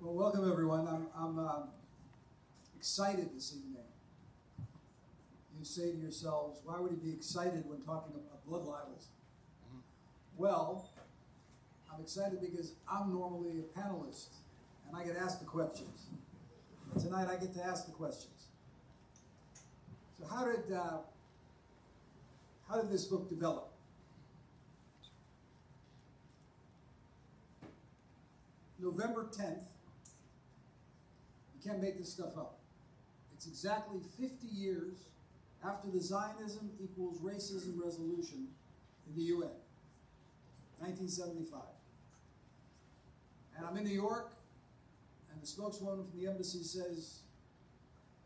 Well, welcome everyone. I'm excited this evening. You say to yourselves, why would he be excited when talking about blood libels? Well, I'm excited because I'm normally a panelist and I get asked the questions. And tonight I get to ask the questions. So how did this book develop? November 10th, you can't make this stuff up. It's exactly 50 years after the Zionism equals racism resolution in the UN, 1975. And I'm in New York, and the spokeswoman from the embassy says,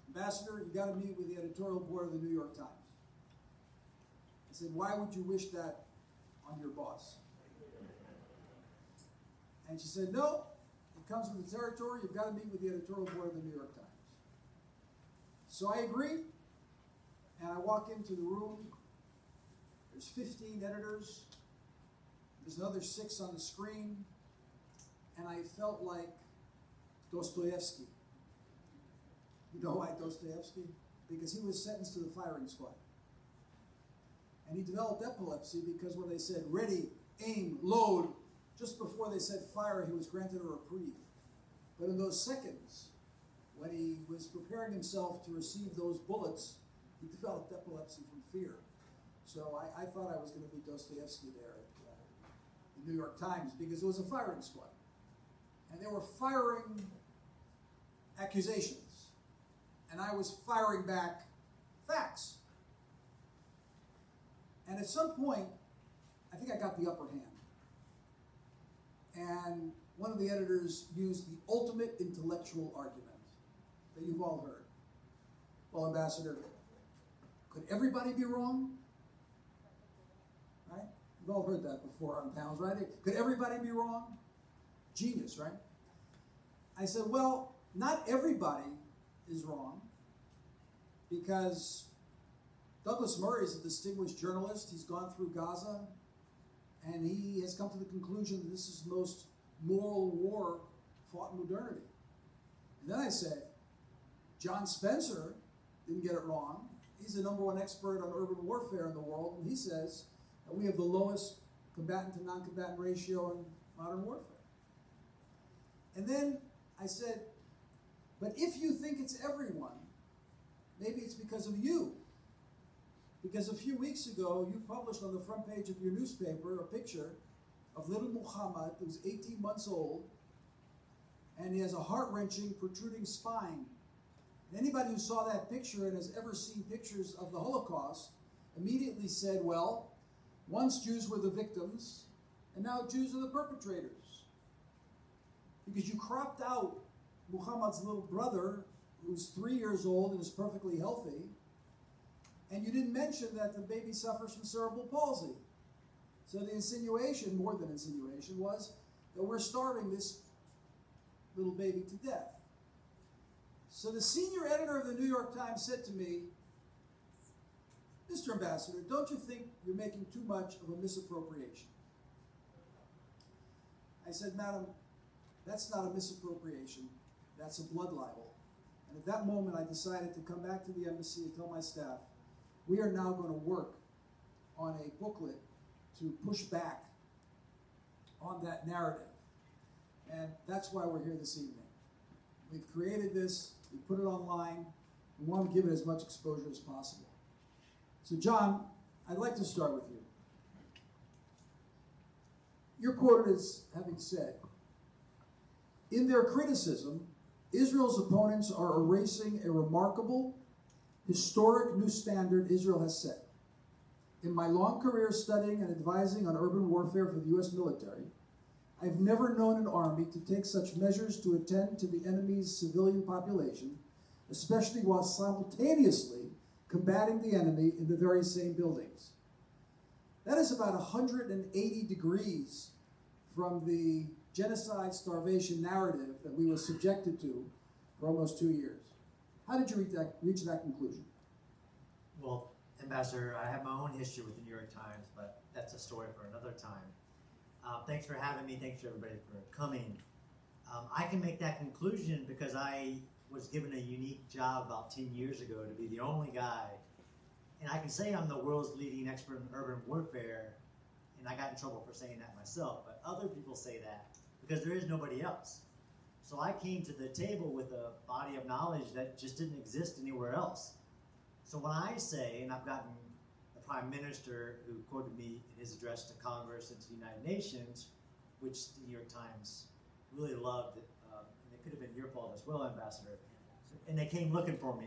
Ambassador, you got to meet with the editorial board of the New York Times. I said, why would you wish that on your boss? And she said, no, it comes with the territory. You've got to meet with the editorial board of the New York Times. So I agreed, and I walk into the room. There's 15 editors. There's another 6 on the screen. And I felt like Dostoevsky. You know why Dostoevsky? Because he was sentenced to the firing squad. And he developed epilepsy because when they said, ready, aim, load, just before they said fire, he was granted a reprieve. But in those seconds, when he was preparing himself to receive those bullets, he developed epilepsy from fear. So I thought I was going to be Dostoevsky there at the New York Times because it was a firing squad. And they were firing accusations. And I was firing back facts. And at some point, I think I got the upper hand. And one of the editors used the ultimate intellectual argument that you've all heard. Well, Ambassador, could everybody be wrong? Right? You've all heard that before on panels, right? Could everybody be wrong? Genius, right? I said, well, not everybody is wrong because Douglas Murray is a distinguished journalist. He's gone through Gaza. And he has come to the conclusion that this is the most moral war fought in modernity. And then I said, John Spencer didn't get it wrong. He's the #1 expert on urban warfare in the world, and he says that we have the lowest combatant to non-combatant ratio in modern warfare. And then I said, but if you think it's everyone, maybe it's because of you. Because a few weeks ago, you published on the front page of your newspaper a picture of little Muhammad, who's 18 months old, and he has a heart-wrenching, protruding spine. And anybody who saw that picture and has ever seen pictures of the Holocaust immediately said, well, once Jews were the victims, and now Jews are the perpetrators. Because you cropped out Muhammad's little brother, who's 3 years old and is perfectly healthy, and you didn't mention that the baby suffers from cerebral palsy. So the insinuation, more than insinuation, was that we're starving this little baby to death. So the senior editor of the New York Times said to me, Mr. Ambassador, don't you think you're making too much of a misappropriation? I said, Madam, that's not a misappropriation. That's a blood libel. And at that moment, I decided to come back to the embassy and tell my staff, we are now going to work on a booklet to push back on that narrative. And that's why we're here this evening. We've created this, we put it online, we want to give it as much exposure as possible. So John, I'd like to start with you. You're quoted as having said, in their criticism, Israel's opponents are erasing a remarkable, historic new standard Israel has set. In my long career studying and advising on urban warfare for the U.S. military, I've never known an army to take such measures to attend to the enemy's civilian population, especially while simultaneously combating the enemy in the very same buildings. That is about 180 degrees from the genocide starvation narrative that we were subjected to for almost 2 years. How did you reach that conclusion? Well, Ambassador, I have my own history with the New York Times, but that's a story for another time. Thanks for having me. Thanks to everybody for coming. I can make that conclusion because I was given a unique job about 10 years ago to be the only guy. And I can say I'm the world's leading expert in urban warfare, and I got in trouble for saying that myself, but other people say that because there is nobody else. So I came to the table with a body of knowledge that just didn't exist anywhere else. So when I say, and I've gotten the Prime Minister who quoted me in his address to Congress and to the United Nations, which the New York Times really loved, and it could have been your fault as well, Ambassador, and they came looking for me,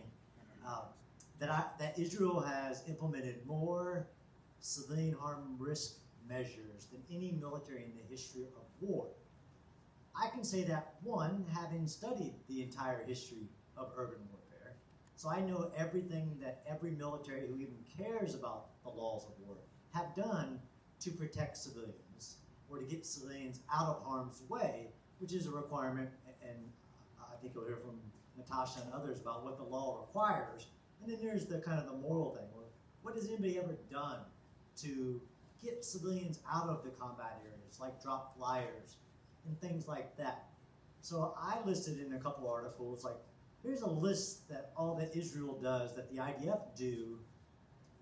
that Israel has implemented more civilian harm risk measures than any military in the history of war. I can say that, one, having studied the entire history of urban warfare, so I know everything that every military who even cares about the laws of war have done to protect civilians or to get civilians out of harm's way, which is a requirement, and I think you'll hear from Natasha and others about what the law requires. And then there's the kind of the moral thing. What has anybody ever done to get civilians out of the combat areas, like drop flyers and things like that? So I listed in a couple articles, like, here's a list that all that Israel does, that the IDF do,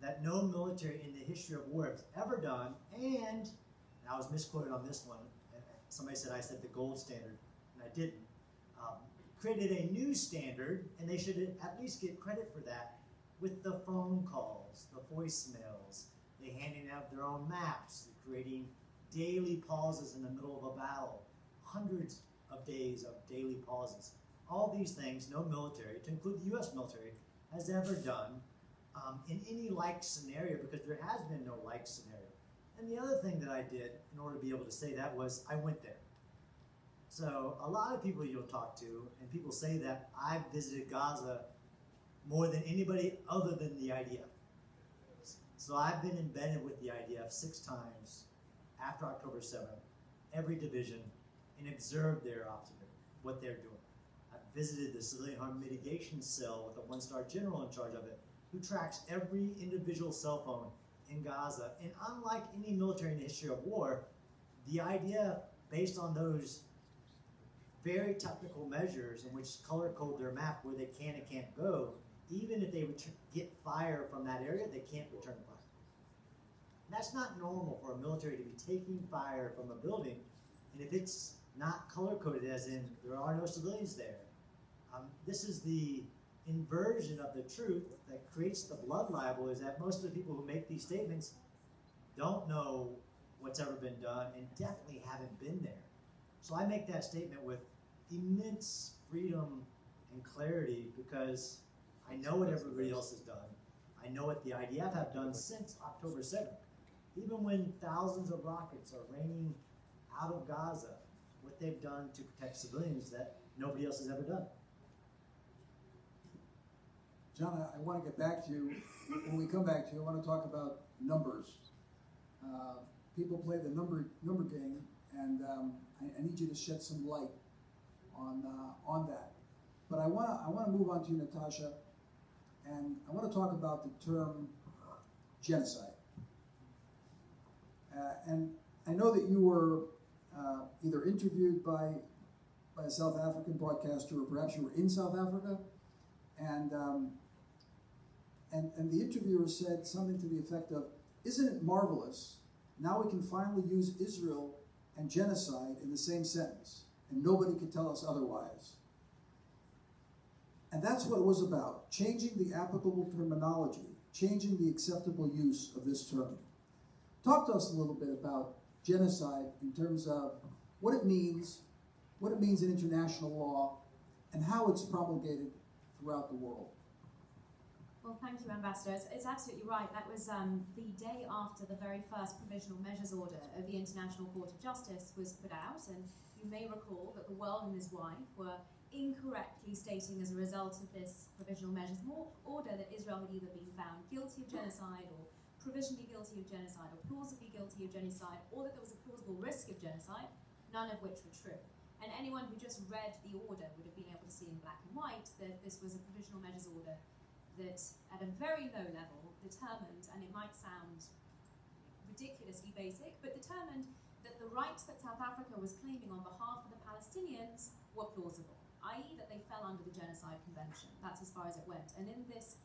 that no military in the history of war has ever done, and I was misquoted on this one. Somebody said I said the gold standard, and I didn't. Created a new standard, and they should at least get credit for that, with the phone calls, the voicemails, they handing out their own maps, creating daily pauses in the middle of a battle, hundreds of days of daily pauses. All these things no military, to include the U.S. military, has ever done in any like scenario, because there has been no like scenario. And the other thing that I did in order to be able to say that was I went there. So a lot of people you'll talk to, and people say that I've visited Gaza more than anybody other than the IDF. So I've been embedded with the IDF 6 times after October 7th, every division, and observed what they're doing. I've visited the civilian harm mitigation cell with a 1-star general in charge of it, who tracks every individual cell phone in Gaza. And unlike any military in the history of war, the IDF, based on those very technical measures in which color code their map where they can and can't go, even if they get fire from that area, they can't return fire. That's not normal for a military to be taking fire from a building, and if it's not color coded, as in there are no civilians there. This is the inversion of the truth that creates the blood libel, is that most of the people who make these statements don't know what's ever been done and definitely haven't been there. So I make that statement with immense freedom and clarity because I know what everybody else has done. I know what the IDF have done since October 7th. Even when thousands of rockets are raining out of Gaza, what they've done to protect civilians that nobody else has ever done. John, I want to get back to you. When we come back to you, I want to talk about numbers. People play the number game, and I need you to shed some light on that. But I want to move on to you, Natasha, and I want to talk about the term genocide. And I know that you were either interviewed by a South African broadcaster, or perhaps you were in South Africa, and the interviewer said something to the effect of, "Isn't it marvelous? Now we can finally use Israel and genocide in the same sentence, and nobody could tell us otherwise." And that's what it was about, changing the applicable terminology, changing the acceptable use of this term. Talk to us a little bit about genocide in terms of what it means in international law, and how it's promulgated throughout the world. Well, thank you, Ambassador. It's absolutely right. That was the day after the very first Provisional Measures Order of the International Court of Justice was put out, and you may recall that the world and his wife were incorrectly stating as a result of this Provisional Measures Order that Israel had either been found guilty of genocide, or provisionally guilty of genocide, or plausibly guilty of genocide, or that there was a plausible risk of genocide, none of which were true. And anyone who just read the order would have been able to see in black and white that this was a Provisional Measures Order that, at a very low level, determined, and it might sound ridiculously basic, but determined that the rights that South Africa was claiming on behalf of the Palestinians were plausible, i.e. that they fell under the Genocide Convention. That's as far as it went. And in this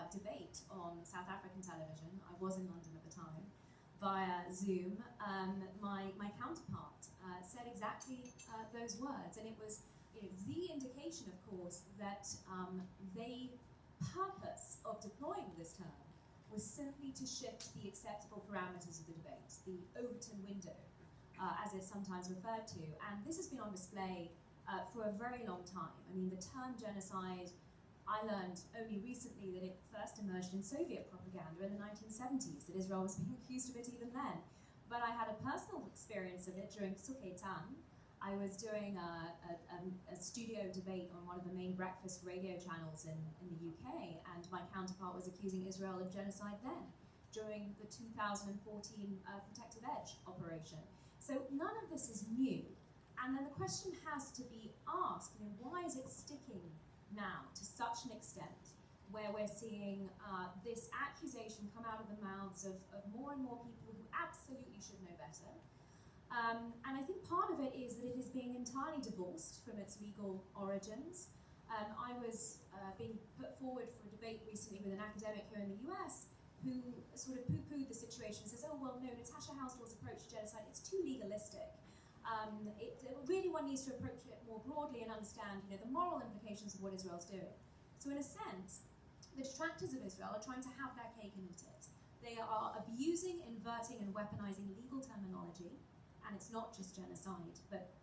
debate on South African television, I was in London at the time, via Zoom, my counterpart said exactly those words. And it was the indication, of course, that the purpose of deploying this term was simply to shift the acceptable parameters of the debate, the Overton window, as it's sometimes referred to. And this has been on display for a very long time. I mean, the term genocide, I learned only recently that it first emerged in Soviet propaganda in the 1970s, that Israel was being accused of it even then. But I had a personal experience of it during Tzuk-Eitan. I was doing a studio debate on one of the main breakfast radio channels in the UK, and my counterpart was accusing Israel of genocide then, during the 2014 Protective Edge operation. So none of this is new. And then the question has to be asked, why is it sticking now to such an extent, where we're seeing this accusation come out of the mouths of more and more people who absolutely should know better. And I think part of it is that it is being entirely divorced from its legal origins. I was being put forward for a debate recently with an academic here in the US who sort of poo-pooed the situation, says, oh, well, no, Natasha Housel's approach to genocide, it's too legalistic. Really one needs to approach it more broadly and understand the moral implications of what Israel's doing. So in a sense, the detractors of Israel are trying to have their cake and eat it. They are abusing, inverting, and weaponizing legal terminology, and it's not just genocide, but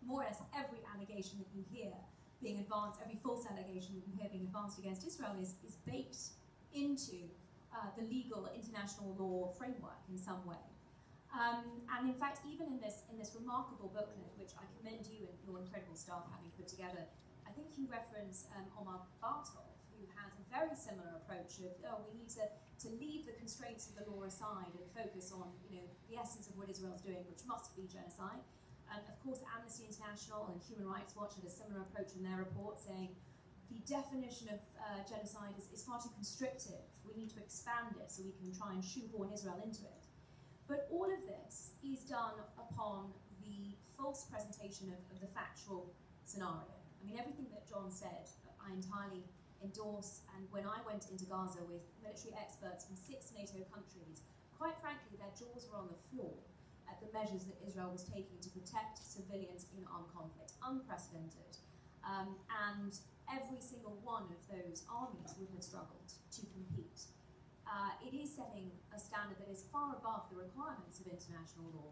more or less every allegation that you hear being advanced, every false allegation that you hear being advanced against Israel is baked into the legal international law framework in some way. And in fact, even in this remarkable booklet, which I commend you and your incredible staff having put together, I think you reference Omar Bartov, who has a very similar approach of, we need to leave the constraints of the law aside and focus on, the essence of what Israel's doing, which must be genocide. And of course, Amnesty International and Human Rights Watch had a similar approach in their report, saying the definition of genocide is far too constrictive. We need to expand it so we can try and shoehorn Israel into it. But all of this is done upon the false presentation of the factual scenario. I mean, everything that John said, I entirely endorse. And when I went into Gaza with military experts from 6 NATO countries, quite frankly, their jaws were on the floor at the measures that Israel was taking to protect civilians in armed conflict, unprecedented. And every single one of those armies would have struggled to compete. It is setting a standard that is far above the requirements of international law.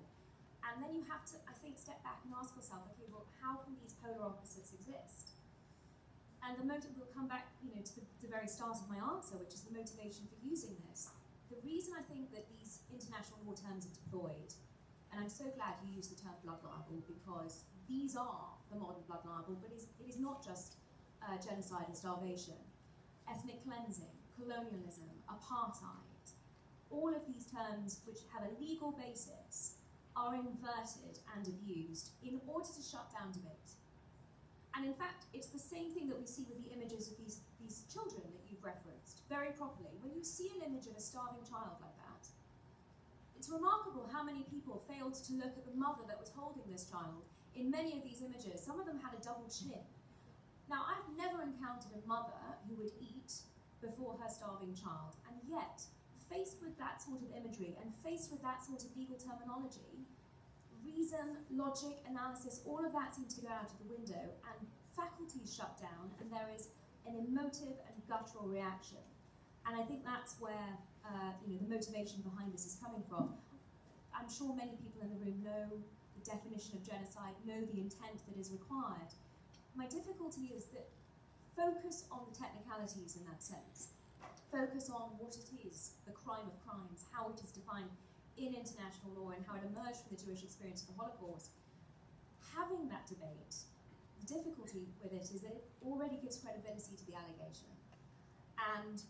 And then you have to, I think, step back and ask yourself, okay, well, how can these polar opposites exist? And the motive, we'll come back to the very start of my answer, which is the motivation for using this. The reason I think that these international law terms are deployed, and I'm so glad you used the term blood libel, because these are the modern blood libel, but it is not just genocide and starvation. Ethnic cleansing, colonialism, apartheid, all of these terms which have a legal basis are inverted and abused in order to shut down debate. And in fact, it's the same thing that we see with the images of these children that you've referenced very properly. When you see an image of a starving child like that, it's remarkable how many people failed to look at the mother that was holding this child. In many of these images, some of them had a double chin. Now, I've never encountered a mother who would eat before her starving child, and yet, faced with that sort of imagery and faced with that sort of legal terminology, reason, logic, analysis, all of that seems to go out of the window, and faculties shut down, and there is an emotive and guttural reaction. And I think that's where the motivation behind this is coming from. I'm sure many people in the room know the definition of genocide, know the intent that is required. My difficulty is that focus on the technicalities in that sense. Focus on what it is, the crime of crimes, how it is defined in international law and how it emerged from the Jewish experience of the Holocaust. Having that debate, the difficulty with it is that it already gives credibility to the allegation. And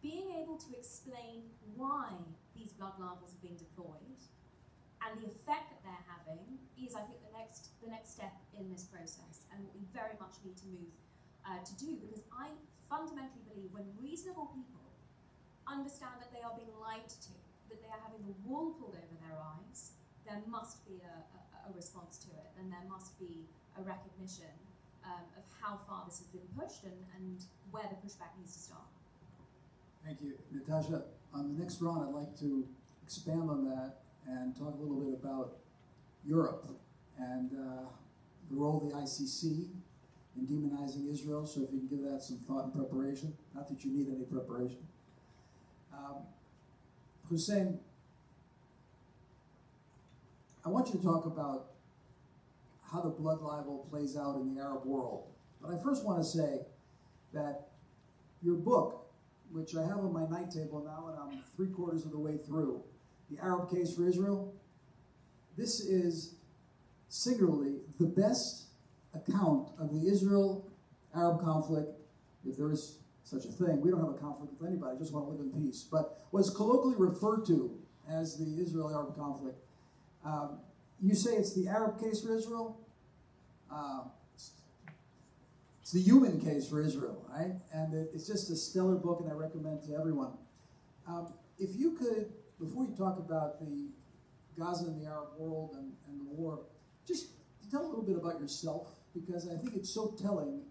being able to explain why these blood libels are being deployed and the effect that they're having is, I think, the next step in this process, and what we very much need to move to do, because I fundamentally believe when reasonable people understand that they are being lied to, that they are having the wool pulled over their eyes, there must be a a response to it, then there must be a recognition of how far this has been pushed and where the pushback needs to start. Thank you. Natasha, on the next round, I'd like to expand on that and talk a little bit about Europe and the role of the ICC in demonizing Israel. So if you can give that some thought and preparation, not that you need any preparation. Hussein, I want you to talk about how the blood libel plays out in the Arab world. But I first want to say that your book, which I have on my night table now, and I'm 3/4 of the way through, The Arab Case for Israel, this is singularly the best account of the Israel-Arab conflict, if there is such a thing. We don't have a conflict with anybody, just want to live in peace. But what's colloquially referred to as the Israel-Arab conflict, you say it's the Arab case for Israel? It's the human case for Israel, right? And it's just a stellar book, and I recommend it to everyone. If you could, before you talk about the Gaza and the Arab world and the war, just tell a little bit about yourself, because I think it's so telling,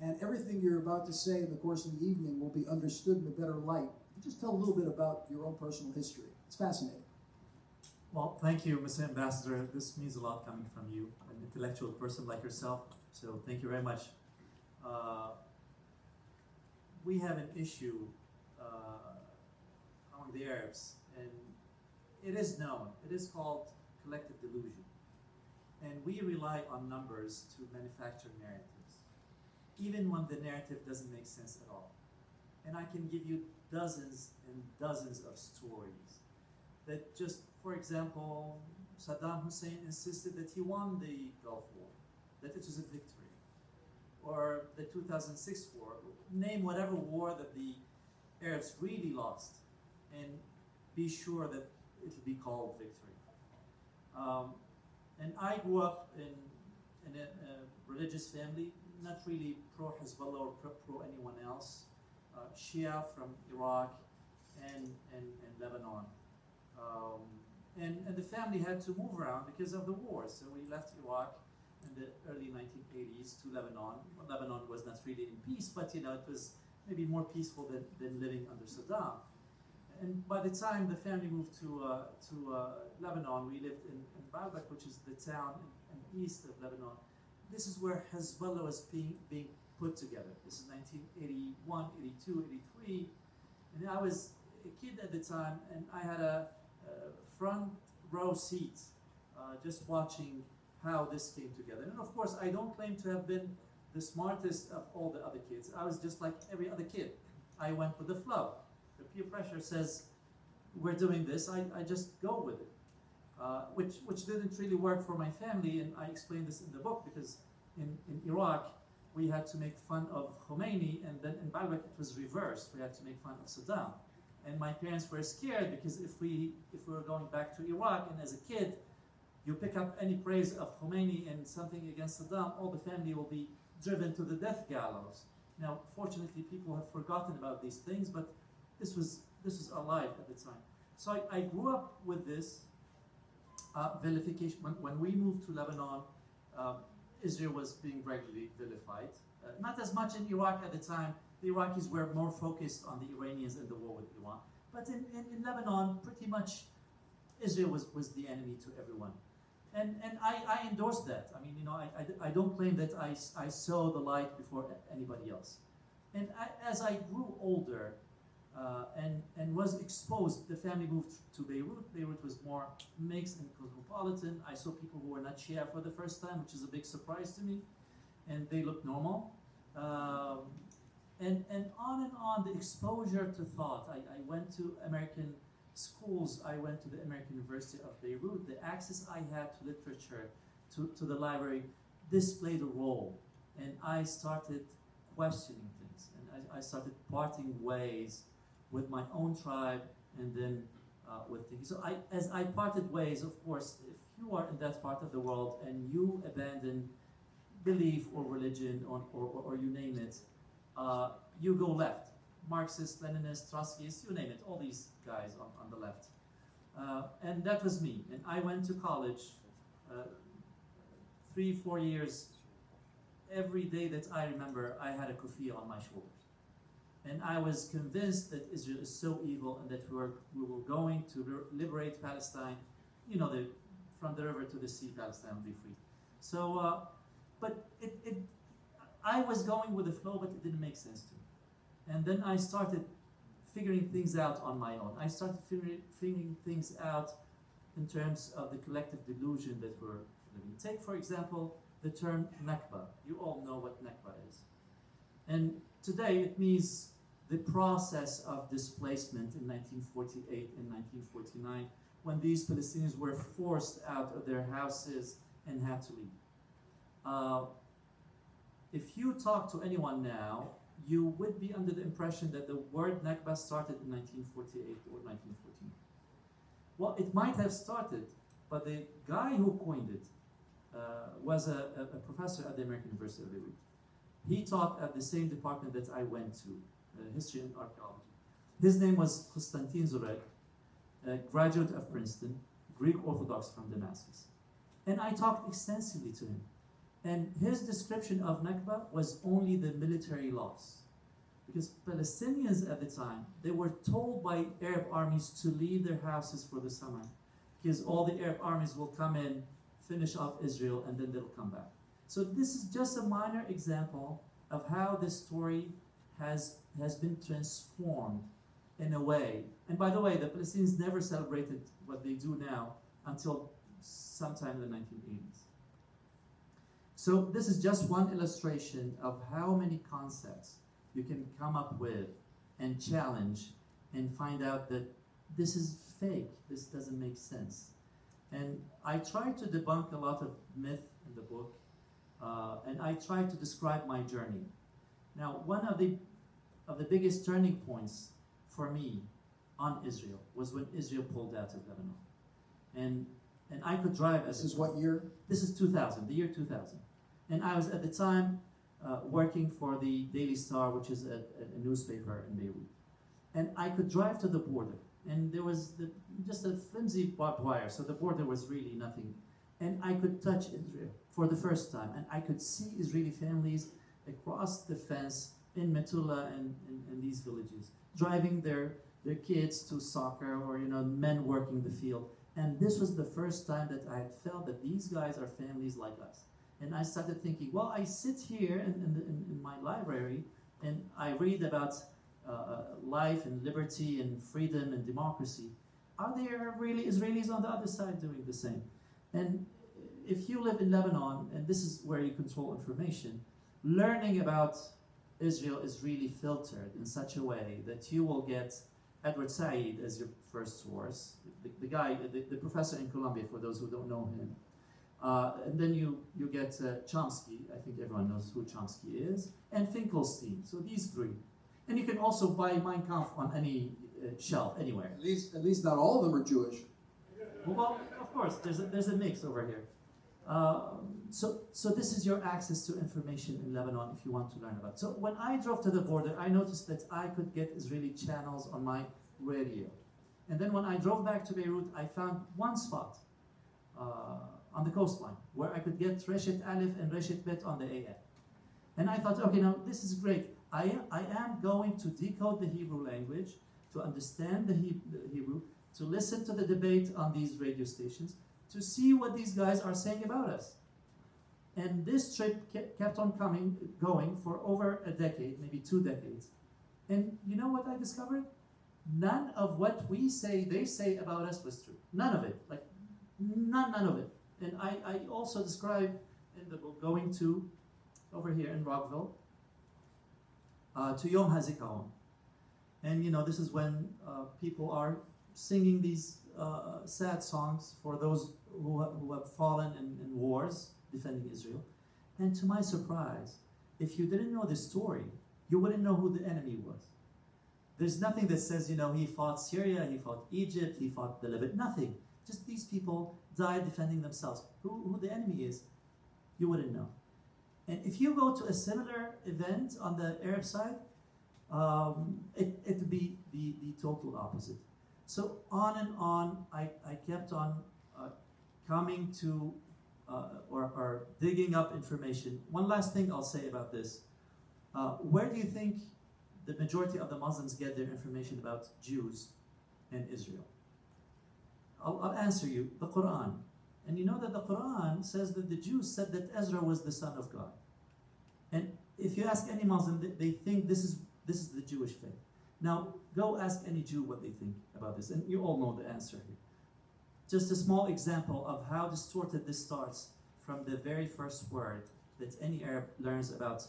and everything you're about to say in the course of the evening will be understood in a better light. Just tell a little bit about your own personal history. It's fascinating. Well, thank you, Mr. Ambassador. This means a lot coming from you, an intellectual person like yourself. So thank you very much. We have an issue among the Arabs, and it is known. It is called collective delusion. And we rely on numbers to manufacture narratives, even when the narrative doesn't make sense at all. And I can give you dozens and dozens of stories that just, for example, Saddam Hussein insisted that he won the Gulf War, that it was a victory. Or the 2006 war, name whatever war that the Arabs really lost, and be sure that it will be called victory. And I grew up in a religious family, not really pro-Hezbollah or pro anyone else, Shia from Iraq and Lebanon. And the family had to move around because of the war, so we left Iraq in the early 1980s to Lebanon. Well, Lebanon was not really in peace, but it was maybe more peaceful than living under Saddam. And by the time the family moved to Lebanon, we lived in Baalbek, which is the town in east of Lebanon. This is where Hezbollah was being put together. This is 1981, 82, 83. And I was a kid at the time, and I had a front row seat just watching how this came together. And of course, I don't claim to have been the smartest of all the other kids. I was just like every other kid. I went with the flow. The peer pressure says, we're doing this, I just go with it. Which didn't really work for my family, and I explained this in the book, because in Iraq, we had to make fun of Khomeini, and then in Baalbek it was reversed. We had to make fun of Saddam. And my parents were scared, because if we were going back to Iraq, and as a kid, you pick up any praise of Khomeini and something against Saddam, all the family will be driven to the death gallows. Now, fortunately, people have forgotten about these things, but this was our life at the time. So I grew up with this vilification. When we moved to Lebanon, Israel was being regularly vilified. Not as much in Iraq at the time. The Iraqis were more focused on the Iranians and the war with Iran. But in Lebanon, pretty much Israel was the enemy to everyone. And I endorse that. I mean, I don't claim that I saw the light before anybody else. And as I grew older and was exposed, the family moved to Beirut. Beirut was more mixed and cosmopolitan. I saw people who were not Shia for the first time, which is a big surprise to me. And they looked normal. And on, the exposure to thought. I went to American schools. I went to the American University of Beirut. The access I had to literature, to the library, this played a role. And I started questioning things. And I started parting ways with my own tribe, and then with things. So as I parted ways, of course, if you are in that part of the world and you abandon belief or religion or you name it, you go left. Marxist, Leninist, Trotskyist, you name it, all these guys on the left. And that was me. And I went to college 3, 4 years, every day that I remember, I had a kufi on my shoulders. And I was convinced that Israel is so evil and that we were going to liberate Palestine, from the river to the sea, Palestine will be free. So, but I was going with the flow, but it didn't make sense to me. And then I started figuring things out on my own. I started figuring things out in terms of the collective delusion that we're living. Take, for example, the term Nakba. You all know what Nakba is. And today it means the process of displacement in 1948 and 1949, when these Palestinians were forced out of their houses and had to leave. If you talk to anyone now, you would be under the impression that the word Nakba started in 1948 or 1949. Well, it might have started, but the guy who coined it was a professor at the American University of Beirut. He taught at the same department that I went to, history and archaeology. His name was Konstantin Zurek, a graduate of Princeton, Greek Orthodox from Damascus. And I talked extensively to him. And his description of Nakba was only the military loss. Because Palestinians at the time, they were told by Arab armies to leave their houses for the summer. Because all the Arab armies will come in, finish off Israel, and then they'll come back. So this is just a minor example of how this story has been transformed in a way. And by the way, the Palestinians never celebrated what they do now until sometime in the 1980s. So this is just one illustration of how many concepts you can come up with and challenge and find out that this is fake, this doesn't make sense. And I try to debunk a lot of myth in the book, and I try to describe my journey. Now, one of the biggest turning points for me on Israel was when Israel pulled out of Lebanon. And I could drive. This is what year? This is 2000, the year 2000. And I was at the time working for the Daily Star, which is a newspaper in Beirut. And I could drive to the border. And there was just a flimsy barbed wire, so the border was really nothing. And I could touch Israel for the first time. And I could see Israeli families across the fence in Metula and these villages, driving their kids to soccer, or men working the field. And this was the first time that I had felt that these guys are families like us. And I started thinking, well, I sit here in my library and I read about life and liberty and freedom and democracy. Are there really Israelis on the other side doing the same? And if you live in Lebanon, and this is where you control information, learning about Israel is really filtered in such a way that you will get Edward Said as your first source, the professor in Columbia, for those who don't know him. And then you get Chomsky. I think everyone knows who Chomsky is, and Finkelstein. So these three. And you can also buy Mein Kampf on any shelf anywhere. At least not all of them are Jewish. Well, of course, there's a mix over here. So this is your access to information in Lebanon if you want to learn about it. So when I drove to the border, I noticed that I could get Israeli channels on my radio. And then when I drove back to Beirut, I found one spot on the coastline where I could get Reshet Aleph and Reshet Bet on the AM. And I thought, okay, now this is great. I am going to decode the Hebrew language, to understand the Hebrew, to listen to the debate on these radio stations, to see what these guys are saying about us. And this trip kept on going for over a decade, maybe 2 decades. And you know what I discovered? None of what they say about us was true. None of it. Like, none of it. And I also describe in the book going to, over here in Rockville, to Yom HaZikaron. And this is when people are singing these sad songs for those who have fallen in wars defending Israel. And to my surprise, if you didn't know this story, you wouldn't know who the enemy was. There's nothing that says, he fought Syria, he fought Egypt, he fought the Libel, nothing. Just these people died defending themselves. Who the enemy is, you wouldn't know. And if you go to a similar event on the Arab side, it would be the total opposite. So on and on, I kept on coming to or digging up information. One last thing I'll say about this. Where do you think the majority of the Muslims get their information about Jews and Israel? I'll answer you, the Quran. And you know that the Quran says that the Jews said that Ezra was the son of God. And if you ask any Muslim, they think this is the Jewish faith. Now, go ask any Jew what they think about this, and you all know the answer here. Just a small example of how distorted this starts from the very first word that any Arab learns about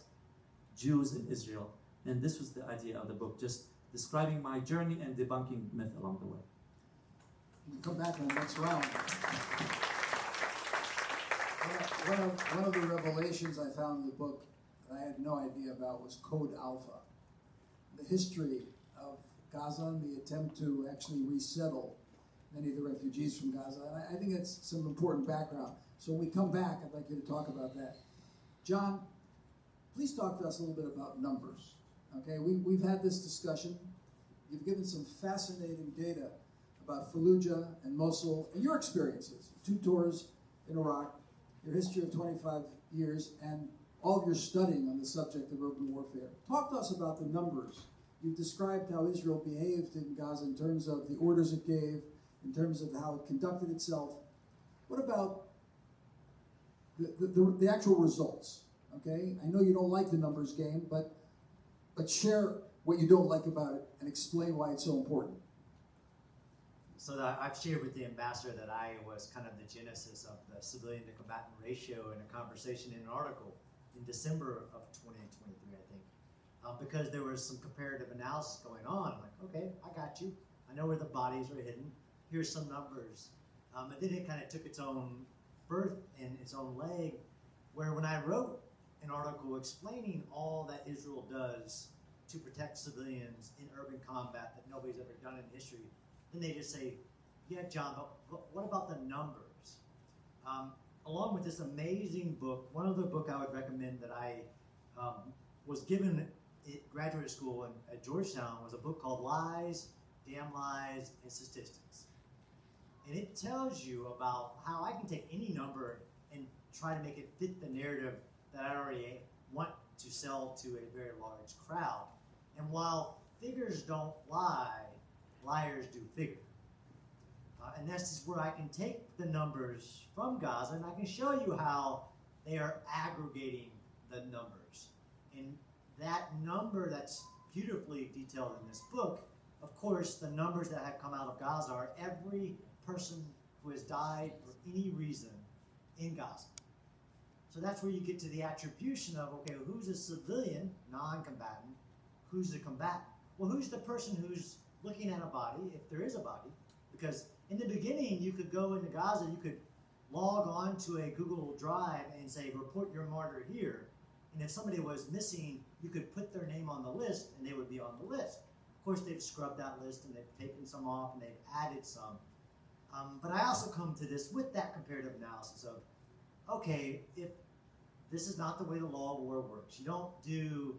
Jews in Israel. And this was the idea of the book, just describing my journey and debunking myth along the way. We come back on the next round. One of the revelations I found in the book that I had no idea about was Code Alpha. The history of Gaza and the attempt to actually resettle many of the refugees from Gaza. And I think it's some important background. So when we come back, I'd like you to talk about that. John, please talk to us a little bit about numbers. Okay, we've had this discussion. You've given some fascinating data about Fallujah and Mosul and your experiences, 2 tours in Iraq, your history of 25 years, and all of your studying on the subject of urban warfare. Talk to us about the numbers. You've described how Israel behaved in Gaza in terms of the orders it gave, in terms of how it conducted itself. What about the actual results? Okay, I know you don't like the numbers game, but share what you don't like about it and explain why it's so important. So I've shared with the ambassador that I was kind of the genesis of the civilian to combatant ratio in a conversation in an article in December of 2023, I think, because there was some comparative analysis going on. I'm like, okay, I got you. I know where the bodies are hidden. Here's some numbers. And then it kind of took its own birth and its own leg, where when I wrote an article explaining all that Israel does to protect civilians in urban combat that nobody's ever done in history, then they just say, yeah, John, but what about the numbers? Along with this amazing book, one other book I would recommend that I was given at graduate school at Georgetown was a book called Lies, Damn Lies, and Statistics. And it tells you about how I can take any number and try to make it fit the narrative that I already want to sell to a very large crowd. And while figures don't lie, liars do figure. And this is where I can take the numbers from Gaza and I can show you how they are aggregating the numbers. And that number that's beautifully detailed in this book, of course, the numbers that have come out of Gaza are every person who has died for any reason in Gaza. So that's where you get to the attribution of, okay, who's a civilian, non-combatant, who's a combatant? Well, who's the person who's looking at a body, if there is a body? Because in the beginning, you could go into Gaza, you could log on to a Google Drive and say, report your martyr here. And if somebody was missing, you could put their name on the list and they would be on the list. Of course, they've scrubbed that list and they've taken some off and they've added some. But I also come to this with that comparative analysis of, okay, if this is not the way the law of war works, you don't do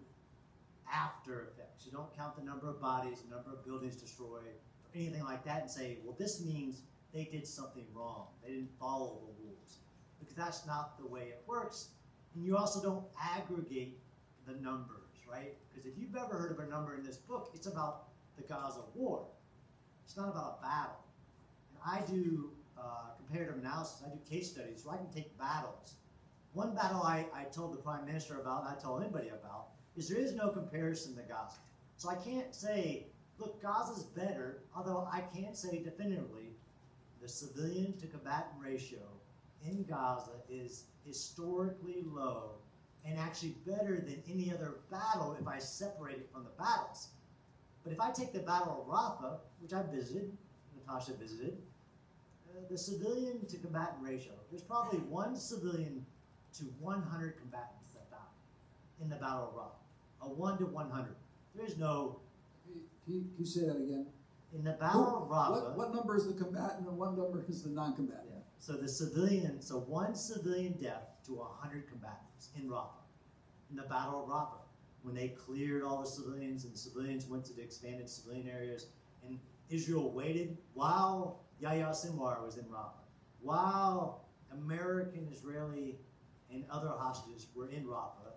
after effects. You don't count the number of bodies, the number of buildings destroyed, or anything like that and say, well, this means they did something wrong. They didn't follow the rules. Because that's not the way it works. And you also don't aggregate the numbers, right? Because if you've ever heard of a number in this book, it's about the Gaza war. It's not about a battle. And I do comparative analysis. I do case studies, so I can take battles. One battle I told the Prime Minister about, and I told anybody about, is there is no comparison to Gaza. So I can't say, look, Gaza's better, although I can say definitively the civilian to combatant ratio in Gaza is historically low and actually better than any other battle if I separate it from the battles. But if I take the Battle of Rafah, which I visited, Natasha visited, the civilian to combatant ratio, there's probably one civilian to 100 combatants that died in the Battle of Rafah. A 1 to 100. There is no... Can you say that again? In the Battle of Rafah... What number is the combatant and what number is the non-combatant? Yeah. So the civilian, so one civilian death to 100 combatants in Rafah. In the Battle of Rafah, when they cleared all the civilians and the civilians went to the expanded civilian areas, and Israel waited while Yahya Sinwar was in Rafah, while American, Israeli, and other hostages were in Rafah.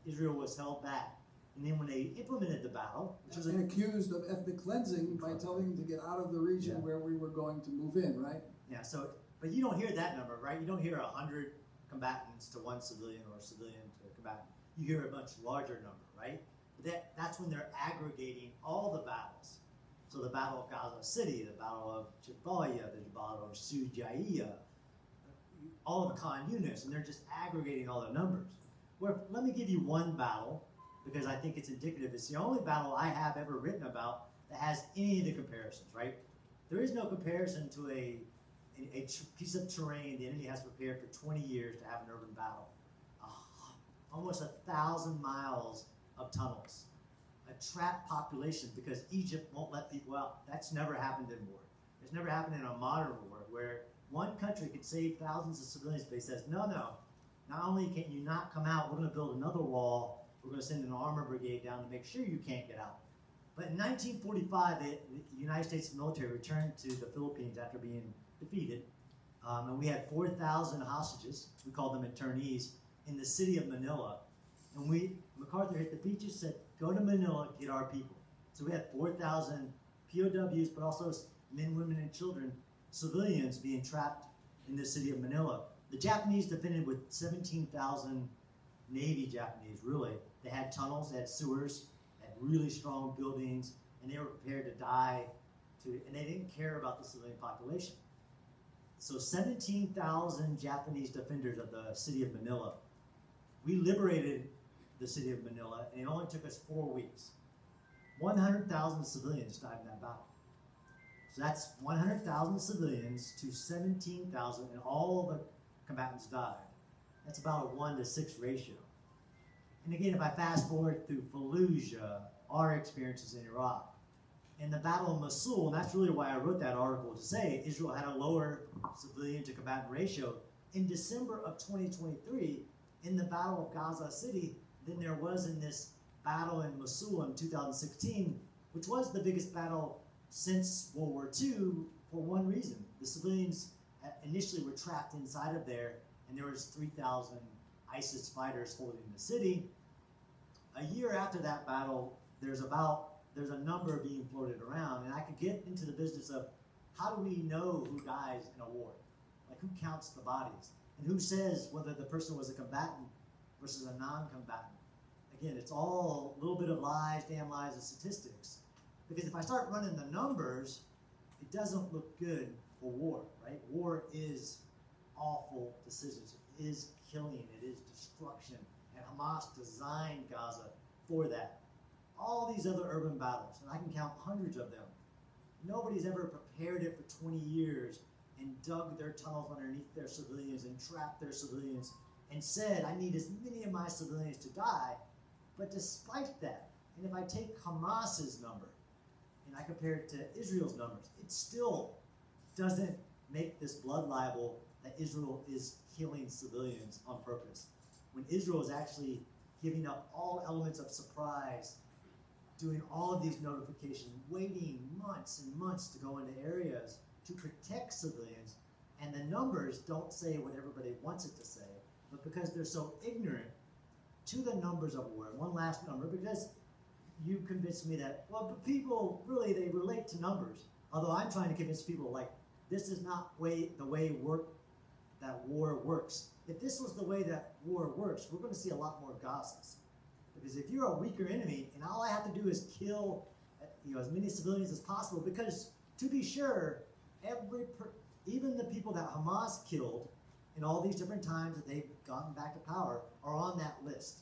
Israel was held back. And then when they implemented the battle, which was And accused of ethnic cleansing by telling them to get out of the region Yeah. where we were going to move in, right? yeah, so, but you don't hear that number, right? You don't hear 100 combatants to one civilian or civilian to a combatant. You hear a much larger number, right? But that's when they're aggregating all the battles. So the Battle of Gaza City, the Battle of Jabalia, the Battle of Sujaiya, all of Khan Yunis, and they're just aggregating all the numbers. Well, let me give you one battle, because I think it's indicative. It's the only battle I have ever written about that has any of the comparisons, right? There is no comparison to a piece of terrain the enemy has prepared for 20 years to have an urban battle. Almost 1,000 miles of tunnels. A trapped population because Egypt won't let people out. That's never happened in war. It's never happened in a modern war where one country could save thousands of civilians, but he says, no, not only can you not come out, we're going to build another wall. We're going to send an armor brigade down to make sure you can't get out. But in 1945, the United States military returned to the Philippines after being defeated. And we had 4,000 hostages, we called them internees, in the city of Manila. And MacArthur hit the beaches, said, go to Manila, get our people. So we had 4,000 POWs, but also men, women, and children, civilians being trapped in the city of Manila. The Japanese defended with 17,000 Navy Japanese, really. They had tunnels, they had sewers, they had really strong buildings, and they were prepared to die, and they didn't care about the civilian population. So 17,000 Japanese defenders of the city of Manila. We liberated the city of Manila, and it only took us 4 weeks. 100,000 civilians died in that battle. So that's 100,000 civilians to 17,000, and all the combatants died. That's about a 1-to-6 ratio. And again, if I fast forward through Fallujah, our experiences in Iraq, and the Battle of Mosul, and that's really why I wrote that article to say Israel had a lower civilian to combatant ratio in December of 2023 in the Battle of Gaza City than there was in this battle in Mosul in 2016, which was the biggest battle since World War II for one reason. The civilians initially were trapped inside of there, and there was 3,000 ISIS fighters holding the city. A year after that battle, there's a number being floated around, and I could get into the business of how do we know who dies in a war? Like, who counts the bodies? And who says whether the person was a combatant versus a non-combatant? Again, it's all a little bit of lies, damn lies, and statistics. Because if I start running the numbers, it doesn't look good for war, right? War is awful decisions. It is killing. It is destruction. And Hamas designed Gaza for that. All these other urban battles, and I can count hundreds of them. Nobody's ever prepared it for 20 years and dug their tunnels underneath their civilians and trapped their civilians and said, I need as many of my civilians to die. But despite that, and if I take Hamas's number and I compare it to Israel's numbers, it still doesn't make this blood libel that Israel is killing civilians on purpose. When Israel is actually giving up all elements of surprise, doing all of these notifications, waiting months and months to go into areas to protect civilians, and the numbers don't say what everybody wants it to say, but because they're so ignorant to the numbers of war. And one last number, because you convinced me that, well, but people really, they relate to numbers. Although I'm trying to convince people, like, this is not the way that war works. If this was the way that war works, we're going to see a lot more Gazas. Because if you're a weaker enemy, and all I have to do is kill as many civilians as possible, because to be sure, even the people that Hamas killed in all these different times that they've gotten back to power are on that list.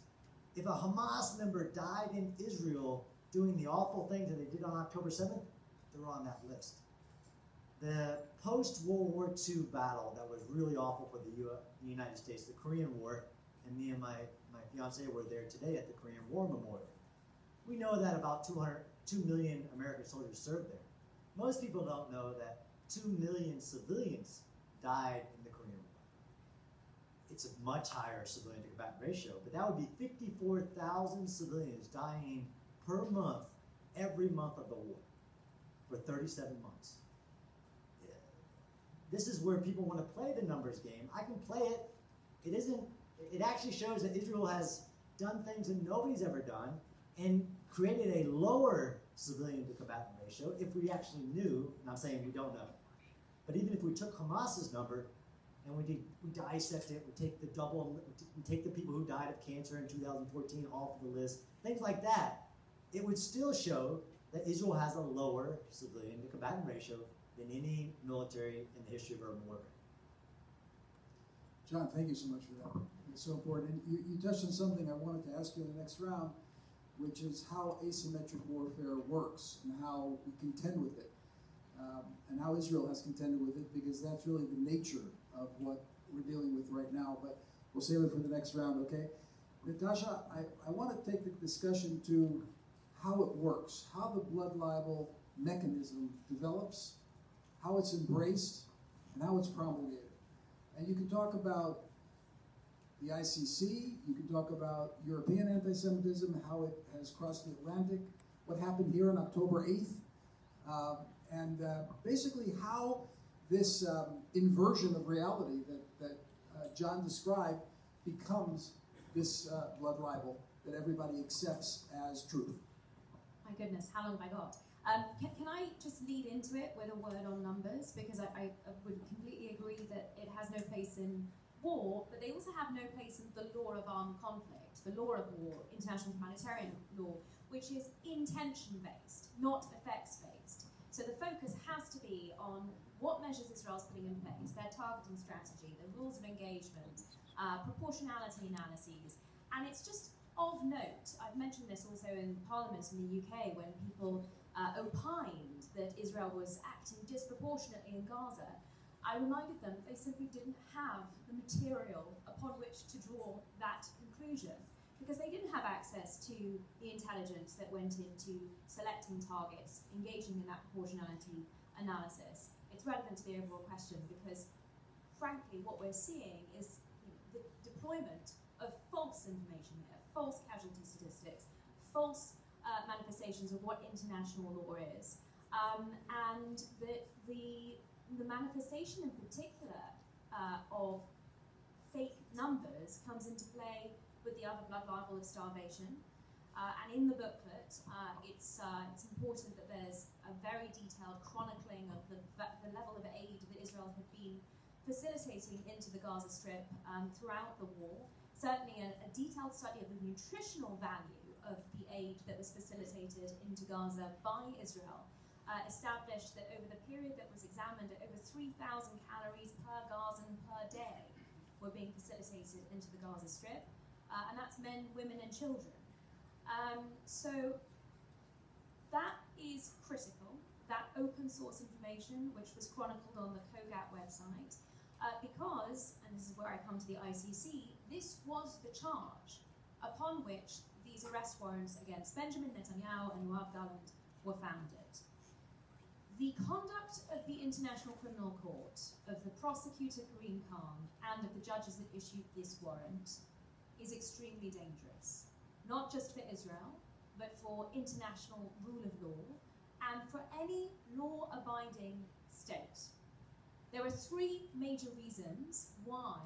If a Hamas member died in Israel doing the awful things that they did on October 7th, they're on that list. The post-World War II battle that was really awful for the United States, the Korean War, and me and my fiance were there today at the Korean War Memorial. We know that about 2 million American soldiers served there. Most people don't know that 2 million civilians died in the Korean War. It's a much higher civilian to combatant ratio, but that would be 54,000 civilians dying per month, every month of the war, for 37 months. this is where people want to play the numbers game. I can play it. It actually shows that Israel has done things that nobody's ever done and created a lower civilian to combatant ratio if we actually knew, and I'm saying we don't know. But even if we took Hamas's number and we dissect it, we take the people who died of cancer in 2014 off the list, things like that, it would still show that Israel has a lower civilian to combatant ratio than any military in the history of urban warfare. John, thank you so much for that. It's so important. And you touched on something I wanted to ask you in the next round, which is how asymmetric warfare works and how we contend with it, and how Israel has contended with it, because that's really the nature of what we're dealing with right now. But we'll save it for the next round, okay? Natasha, I want to take the discussion to how it works, how the blood libel mechanism develops, how it's embraced, and how it's promulgated. And you can talk about the ICC, you can talk about European anti-Semitism, how it has crossed the Atlantic, what happened here on October 8th, and basically how this inversion of reality that John described becomes this blood libel that everybody accepts as truth. My goodness, how long have I got? Can I just lead into it with a word on numbers? Because I would completely agree that it has no place in war, but they also have no place in the law of armed conflict, the law of war, international humanitarian law, which is intention-based, not effects-based. So the focus has to be on what measures Israel's putting in place, their targeting strategy, the rules of engagement, proportionality analyses, and it's just of note. I've mentioned this also in Parliament in the UK when people opined that Israel was acting disproportionately in Gaza. I reminded them that they simply didn't have the material upon which to draw that conclusion, because they didn't have access to the intelligence that went into selecting targets, engaging in that proportionality analysis. It's relevant to the overall question because, frankly, what we're seeing is the deployment of false information here, false casualty statistics, false manifestations of what international law is, and the manifestation in particular of fake numbers comes into play with the other blood libel of starvation. And in the booklet, it's important that there's a very detailed chronicling of the level of aid that Israel had been facilitating into the Gaza Strip throughout the war. Certainly a detailed study of the nutritional value of the aid that was facilitated into Gaza by Israel established that over the period that was examined, over 3,000 calories per Gazan per day were being facilitated into the Gaza Strip, and that's men, women, and children. So that is critical, that open source information, which was chronicled on the COGAT website, because, and this is where I come to the ICC, this was the charge upon which these arrest warrants against Benjamin Netanyahu and Yoav Gallant were founded. The conduct of the International Criminal Court, of the prosecutor Karim Khan, and of the judges that issued this warrant is extremely dangerous, not just for Israel, but for international rule of law, and for any law-abiding state. There are three major reasons why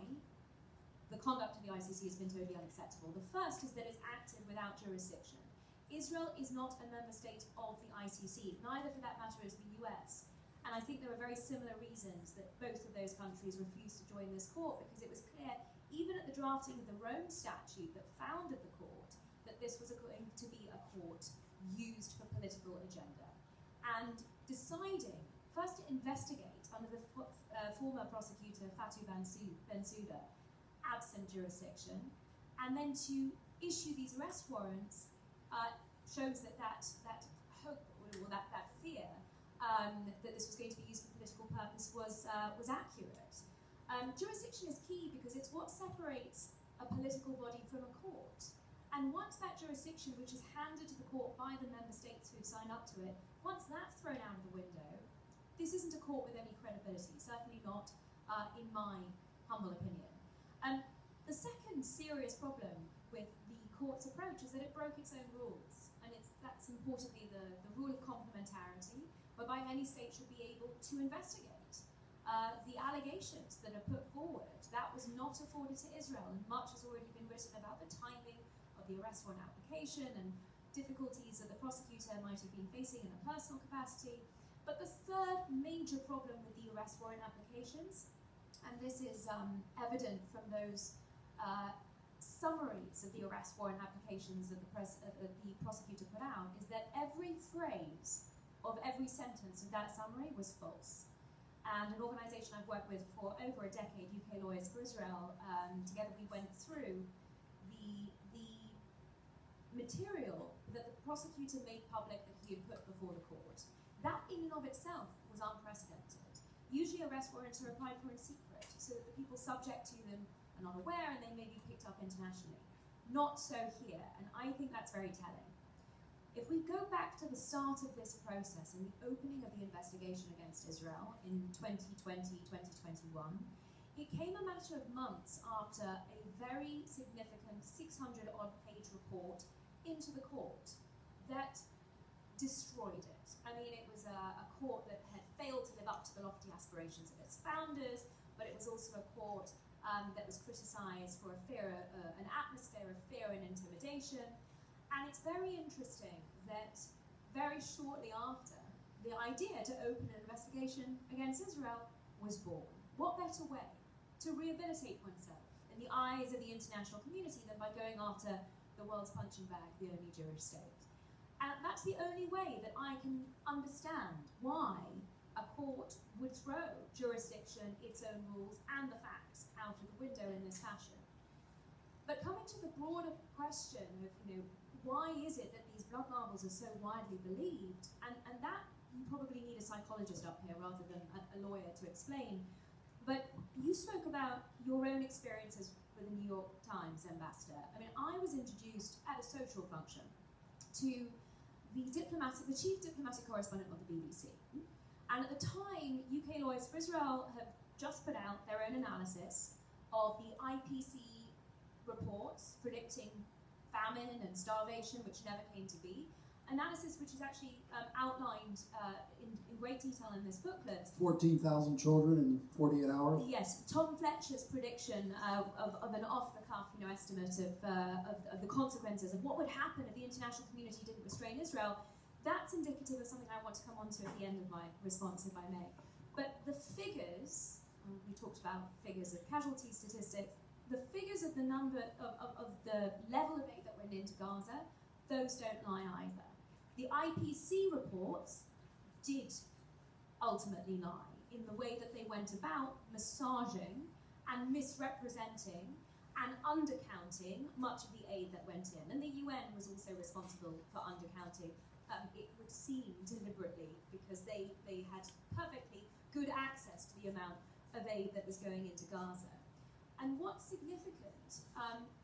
the conduct of the ICC has been totally unacceptable. The first is that it's acted without jurisdiction. Israel is not a member state of the ICC, neither for that matter is the US. And I think there are very similar reasons that both of those countries refused to join this court, because it was clear, even at the drafting of the Rome Statute that founded the court, that this was going to be a court used for political agenda. And deciding first to investigate under the former prosecutor Fatou Bensouda, absent jurisdiction, and then to issue these arrest warrants shows that hope, or that fear that this was going to be used for political purpose was accurate. Jurisdiction is key because it's what separates a political body from a court. And once that jurisdiction, which is handed to the court by the member states who've signed up to it, once that's thrown out of the window, this isn't a court with any credibility, certainly not in my humble opinion. The second serious problem with the court's approach is that it broke its own rules, and that's importantly the rule of complementarity, whereby any state should be able to investigate the allegations that are put forward, that was not afforded to Israel, and much has already been written about the timing of the arrest warrant application and difficulties that the prosecutor might have been facing in a personal capacity. But the third major problem with the arrest warrant applications, and this is evident from those summaries of the arrest warrant applications that the prosecutor put out, is that every phrase of every sentence of that summary was false. And an organisation I've worked with for over a decade, UK Lawyers for Israel, together we went through the material that the prosecutor made public that he had put before the court. That in and of itself was unprecedented. Usually arrest warrants are applied for in secret, so that the people subject to them are not aware and they may be picked up internationally. Not so here, and I think that's very telling. If we go back to the start of this process and the opening of the investigation against Israel in 2020-2021, it came a matter of months after a very significant 600-odd page report into the court that destroyed it. I mean, it was a court that had failed to live up to the lofty aspirations of its founders, but it was also a court that was criticised for an atmosphere of fear and intimidation. And it's very interesting that very shortly after, the idea to open an investigation against Israel was born. What better way to rehabilitate oneself in the eyes of the international community than by going after the world's punching bag, the only Jewish state? And that's the only way that I can understand why a court would throw jurisdiction, its own rules, and the facts out of the window in this fashion. But coming to the broader question of, why is it that these blood libels are so widely believed? And that you probably need a psychologist up here rather than a lawyer to explain. But you spoke about your own experiences with the New York Times, Ambassador. I mean, I was introduced at a social function to the chief diplomatic correspondent of the BBC. And at the time, UK Lawyers for Israel have just put out their own analysis of the IPC reports predicting famine and starvation, which never came to be. Analysis which is actually outlined in great detail in this booklet. 14,000 children in 48 hours? Yes, Tom Fletcher's prediction of an off-the-cuff estimate of the consequences of what would happen if the international community didn't restrain Israel. That's indicative of something I want to come on to at the end of my response, if I may. But the figures, we talked about figures of casualty statistics, the figures of the number of the level of aid that went into Gaza, those don't lie either. The IPC reports did ultimately lie in the way that they went about massaging and misrepresenting and undercounting much of the aid that went in. And the UN was also responsible for undercounting, it would seem deliberately, because they had perfectly good access to the amount of aid that was going into Gaza. And what's significant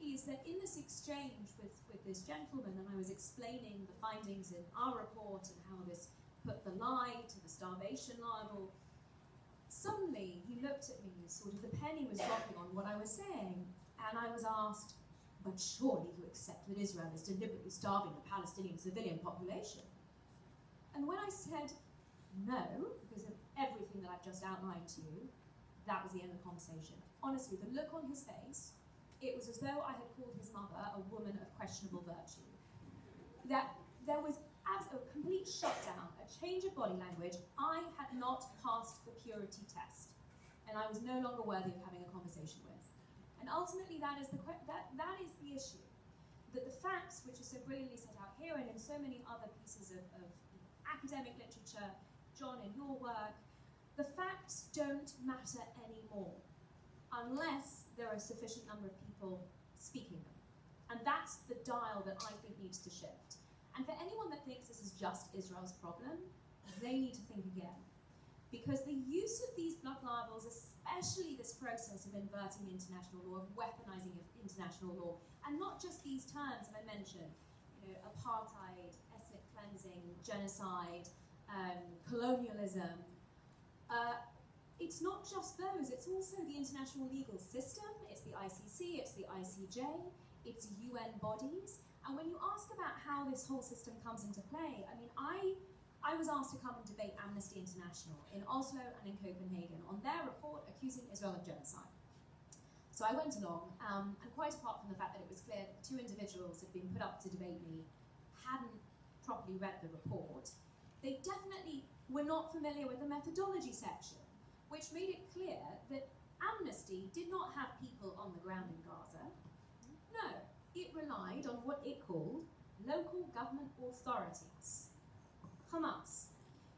is that in this exchange with this gentleman, and I was explaining the findings in our report and how this put the lie to the starvation libel, suddenly he looked at me, sort of the penny was dropping on what I was saying, and I was asked, but surely you accept that Israel is deliberately starving the Palestinian civilian population? And when I said no, because of everything that I've just outlined to you, that was the end of the conversation. Honestly, the look on his face, it was as though I had called his mother a woman of questionable virtue. That there was a complete shutdown, a change of body language. I had not passed the purity test, and I was no longer worthy of having a conversation with. And ultimately, that is the issue. That the facts, which are so brilliantly set out here and in so many other pieces of academic literature, John, in your work, the facts don't matter anymore unless there are a sufficient number of people speaking them. And that's the dial that I think needs to shift. And for anyone that thinks this is just Israel's problem, they need to think again. Because the use of these blood libels, especially this process of inverting international law, of weaponizing international law, and not just these terms that I mentioned, apartheid, ethnic cleansing, genocide, colonialism, it's not just those, it's also the international legal system, it's the ICC, it's the ICJ, it's UN bodies. And when you ask about how this whole system comes into play, I mean, I I was asked to come and debate Amnesty International in Oslo and in Copenhagen on their report accusing Israel of genocide. So I went along, and quite apart from the fact that it was clear that two individuals had been put up to debate me hadn't properly read the report, they definitely were not familiar with the methodology section, which made it clear that Amnesty did not have people on the ground in Gaza. No, it relied on what it called local government authorities, Hamas.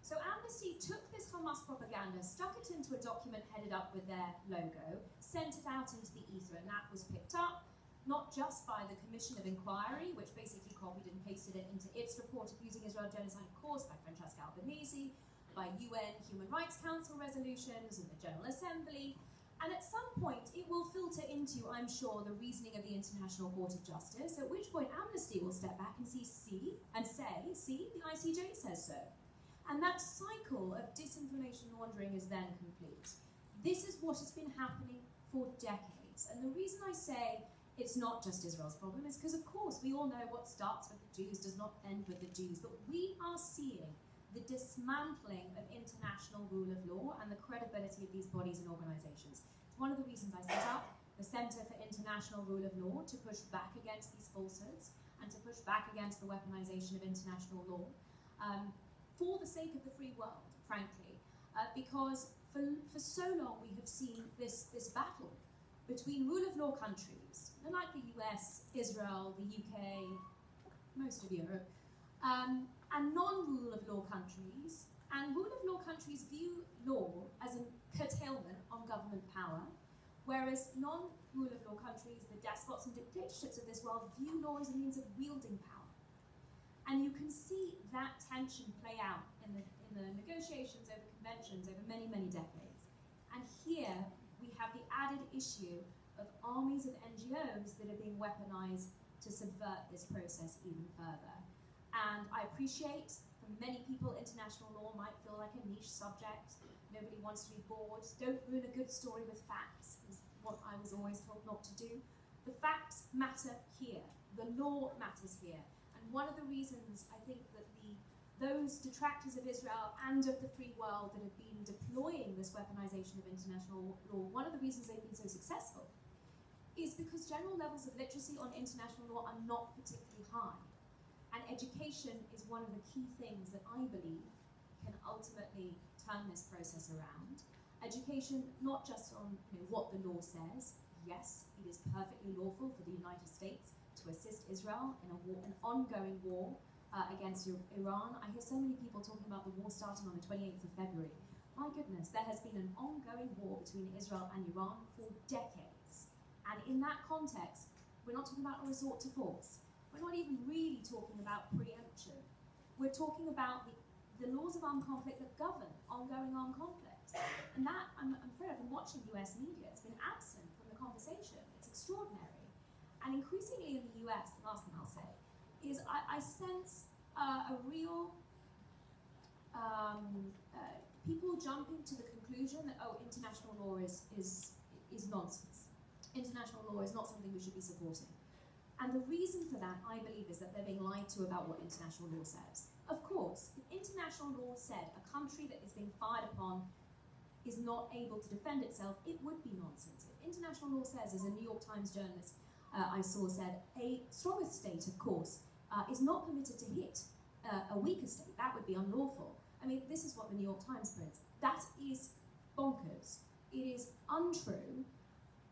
So Amnesty took this Hamas propaganda, stuck it into a document headed up with their logo, sent it out into the ether, and that was picked up not just by the Commission of Inquiry, which basically copied and pasted it into its report accusing Israel of genocide, of course, by Francesca Albanese, by UN Human Rights Council resolutions and the General Assembly, and at some point it will filter into, I'm sure, the reasoning of the International Court of Justice, at which point Amnesty will step back and say, the ICJ says so. And that cycle of disinformation laundering is then complete. This is what has been happening for decades. And the reason I say it's not just Israel's problem is because, of course, we all know what starts with the Jews does not end with the Jews. But we are seeing the dismantling of international rule of law and the credibility of these bodies and organizations. It's one of the reasons I set up the Center for International Rule of Law, to push back against these falsehoods and to push back against the weaponization of international law. For the sake of the free world, frankly, because for so long we have seen this battle between rule of law countries, like the US, Israel, the UK, most of Europe, and non-rule of law countries. And rule of law countries view law as a curtailment on government power, whereas non-rule of law countries, the despots and dictatorships of this world, view law as a means of wielding power. And you can see that tension play out in the negotiations over conventions over many, many decades. And here we have the added issue of armies of NGOs that are being weaponized to subvert this process even further. And I appreciate, for many people, international law might feel like a niche subject. Nobody wants to be bored. Don't ruin a good story with facts, is what I was always told not to do. The facts matter here. The law matters here. One of the reasons I think that those detractors of Israel and of the free world that have been deploying this weaponization of international law, one of the reasons they've been so successful is because general levels of literacy on international law are not particularly high. And education is one of the key things that I believe can ultimately turn this process around. Education, not just on what the law says. Yes, it is perfectly lawful for the United States to assist Israel in an ongoing war against Iran. I hear so many people talking about the war starting on the 28th of February. My goodness, there has been an ongoing war between Israel and Iran for decades. And in that context, we're not talking about a resort to force. We're not even really talking about preemption. We're talking about the laws of armed conflict that govern ongoing armed conflict. And that, I'm afraid, I've been watching US media. It's been absent from the conversation. It's extraordinary. And increasingly in the US, the last thing I'll say, is I sense a real people jumping to the conclusion that, international law is nonsense. International law is not something we should be supporting. And the reason for that, I believe, is that they're being lied to about what international law says. Of course, if international law said a country that is being fired upon is not able to defend itself, it would be nonsense. If international law says, as a New York Times journalist I saw said, a stronger state, of course, is not permitted to hit a weaker state. That would be unlawful. I mean, this is what the New York Times prints. That is bonkers. It is untrue.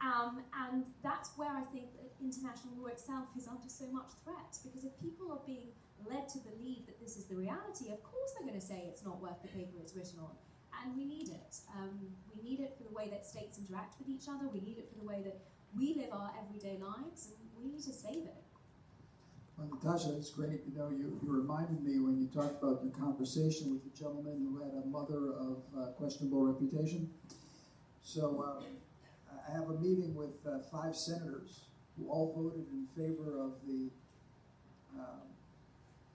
And that's where I think that international law itself is under so much threat. Because if people are being led to believe that this is the reality, of course they're going to say it's not worth the paper it's written on. And we need it. We need it for the way that states interact with each other. We need it for the way that we live our everyday lives, and we need to save it. Well, Natasha, it's great. You reminded me when you talked about your conversation with the gentleman who had a mother of questionable reputation. So I have a meeting with 5 senators who all voted in favor of the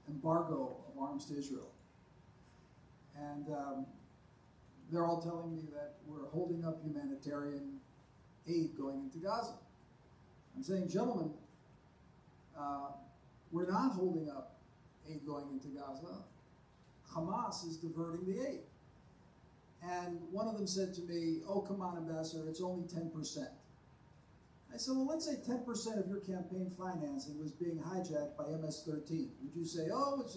embargo of arms to Israel. And they're all telling me that we're holding up humanitarian aid going into Gaza. I'm saying, gentlemen, we're not holding up aid going into Gaza. Hamas is diverting the aid. And one of them said to me, oh, come on, Ambassador, it's only 10%. I said, well, let's say 10% of your campaign financing was being hijacked by MS-13. Would you say, oh, it's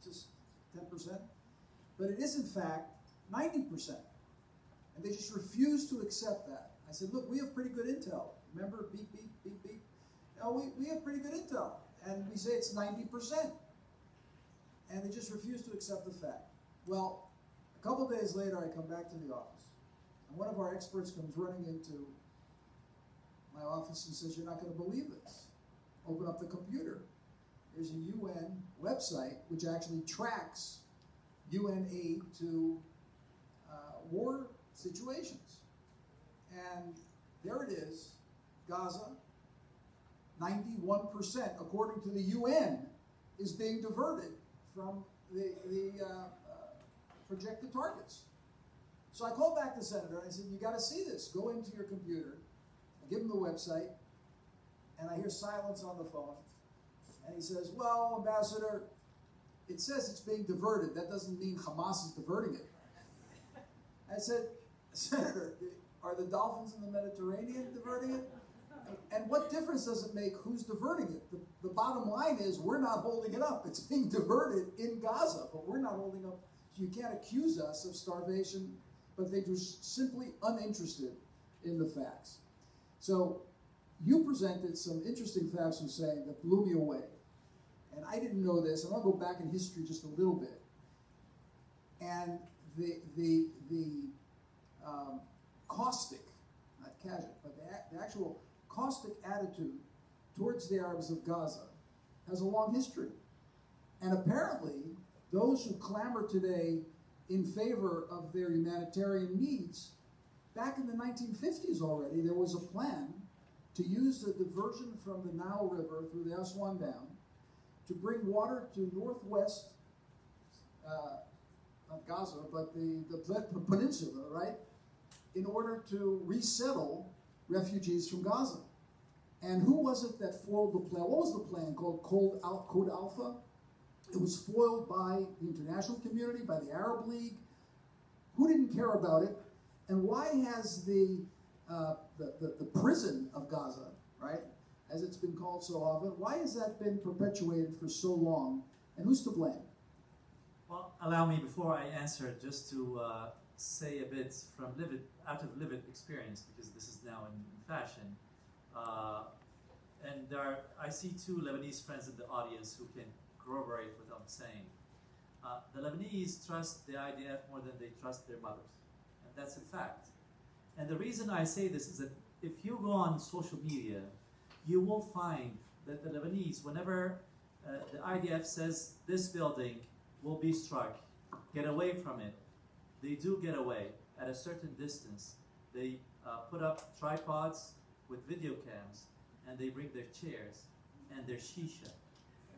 just 10%? But it is, in fact, 90%. And they just refuse to accept that. I said, look, we have pretty good intel. Remember, beep, beep, beep, beep? No, we have pretty good intel. And we say it's 90%. And they just refuse to accept the fact. Well, a couple days later, I come back to the office. And one of our experts comes running into my office and says, you're not going to believe this. Open up the computer. There's a UN website which actually tracks UN aid to war situations. And there it is, Gaza, 91%, according to the UN, is being diverted from the projected targets. So I called back the senator and I said, you got to see this. Go into your computer. I give him the website, and I hear silence on the phone. And he says, well, Ambassador, it says it's being diverted. That doesn't mean Hamas is diverting it. I said, Senator, are the dolphins in the Mediterranean diverting it? And what difference does it make who's diverting it? The bottom line is we're not holding it up. It's being diverted in Gaza, but we're not holding up. So you can't accuse us of starvation, but they're just simply uninterested in the facts. So you presented some interesting facts, Hussein, that blew me away. And I didn't know this, and I'll go back in history just a little bit. And the caustic, not casual, but the actual caustic attitude towards the Arabs of Gaza has a long history. And apparently, those who clamor today in favor of their humanitarian needs, back in the 1950s already, there was a plan to use the diversion from the Nile River through the Aswan Dam to bring water to northwest, not Gaza, but the peninsula, right, in order to resettle refugees from Gaza. And who was it that foiled the plan? What was the plan called? Code Alpha? It was foiled by the international community, by the Arab League. Who didn't care about it? And why has the prison of Gaza, right, as it's been called so often, why has that been perpetuated for so long? And who's to blame? Well, allow me, before I answer, just to say a bit from out of lived experience, because this is now in fashion. And I see two Lebanese friends in the audience who can corroborate what I'm saying. The Lebanese trust the IDF more than they trust their mothers. And that's a fact. And the reason I say this is that if you go on social media, you will find that the Lebanese, whenever the IDF says this building will be struck, get away from it, they do get away at a certain distance. They put up tripods with video cams, and they bring their chairs and their shisha,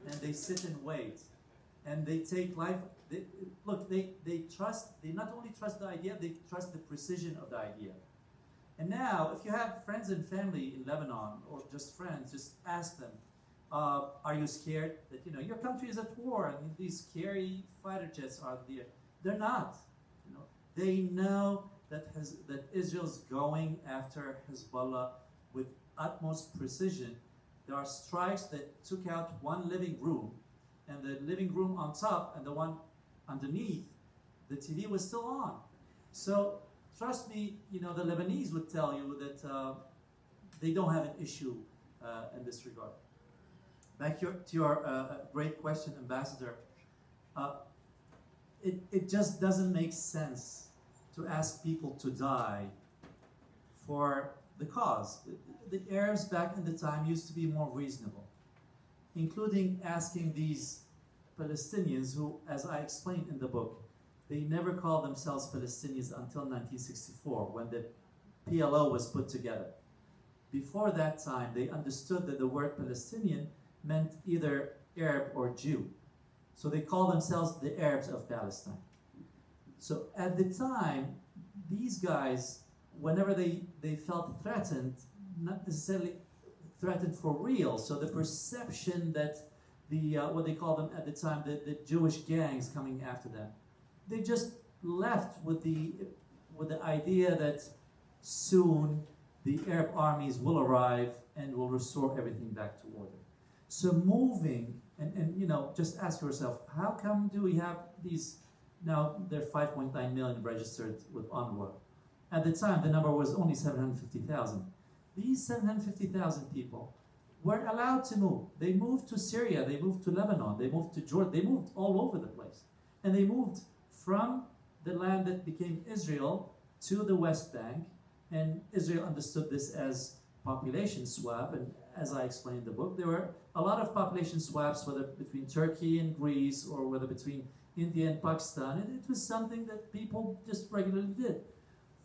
and they sit and wait, and they take life. They not only trust the idea, they trust the precision of the idea. And now, if you have friends and family in Lebanon, or just friends, just ask them, are you scared that your country is at war and these scary fighter jets are there? They're not. They know that Israel's going after Hezbollah with utmost precision. There are strikes that took out one living room, and the living room on top and the one underneath, the TV was still on. So trust me, the Lebanese would tell you that they don't have an issue in this regard. Back to your great question, Ambassador. It just doesn't make sense to ask people to die for the cause. The Arabs back in the time used to be more reasonable, including asking these Palestinians who, as I explained in the book, they never called themselves Palestinians until 1964 when the PLO was put together. Before that time, they understood that the word Palestinian meant either Arab or Jew. So they called themselves the Arabs of Palestine. So at the time, these guys, whenever they felt threatened, not necessarily threatened for real, so the perception that the what they called them at the time, the Jewish gangs coming after them. They just left with the idea that soon the Arab armies will arrive and will restore everything back to order. So moving, and you know, just ask yourself, how come do we have these, now there are 5.9 million registered with UNRWA. At the time, the number was only 750,000. These 750,000 people were allowed to move. They moved to Syria, they moved to Lebanon, they moved to Jordan, they moved all over the place. And they moved from the land that became Israel to the West Bank, and Israel understood this as population swap, and as I explained in the book, there were a lot of population swaps, whether between Turkey and Greece, or whether between India and Pakistan, and it was something that people just regularly did.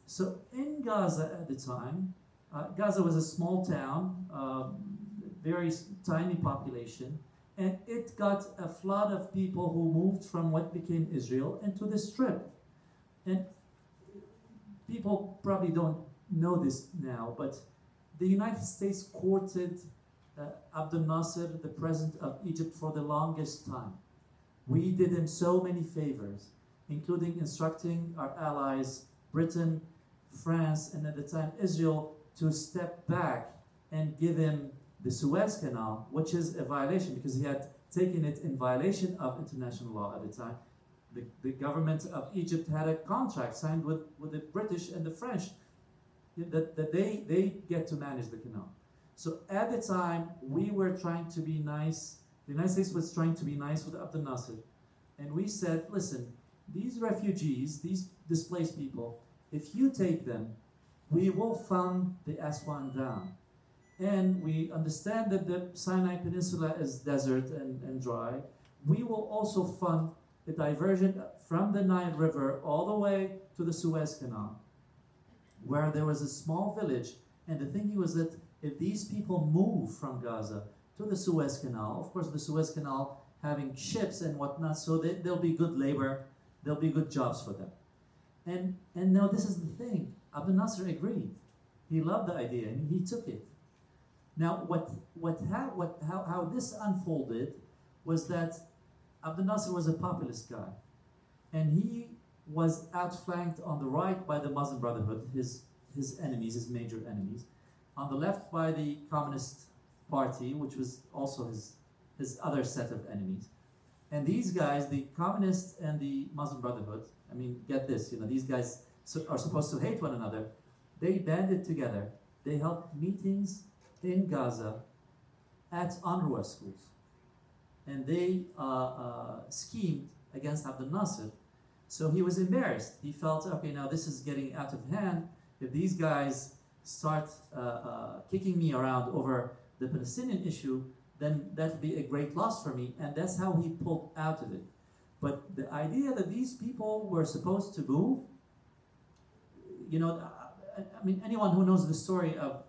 So in Gaza at the time, Gaza was a small town, very tiny population, and it got a flood of people who moved from what became Israel into the Strip. And people probably don't know this now, but the United States courted Abdel Nasser, the president of Egypt, for the longest time. We did him so many favors, including instructing our allies, Britain, France, and at the time Israel, to step back and give him the Suez Canal, which is a violation because he had taken it in violation of international law at the time. The government of Egypt had a contract signed with the British and the French that they get to manage the canal. So at the time, we were trying to be nice. The United States was trying to be nice with Abdel Nasser. And we said, listen, these refugees, these displaced people, if you take them, we will fund the Aswan Dam. And we understand that the Sinai Peninsula is desert and dry. We will also fund the diversion from the Nile River all the way to the Suez Canal, where there was a small village. And the thing was that if these people move from Gaza to the Suez Canal, of course the Suez Canal having ships and whatnot, so there'll be good labor, there'll be good jobs for them. And now this is the thing, Abdel Nasser agreed. He loved the idea and he took it. Now how this unfolded was that Abdel Nasser was a populist guy, and he was outflanked on the right by the Muslim Brotherhood, his enemies, his major enemies, on the left by the Communist Party, which was also his other set of enemies. And these guys, the Communists and the Muslim Brotherhood, I mean, get this, you know, these guys are supposed to hate one another. They banded together. They held meetings in Gaza at UNRWA schools. And they schemed against Abdel Nasser. So he was embarrassed. He felt, okay, now this is getting out of hand. If these guys start kicking me around over the Palestinian issue, then that would be a great loss for me. And that's how he pulled out of it. But the idea that these people were supposed to move, you know, I mean, anyone who knows the story of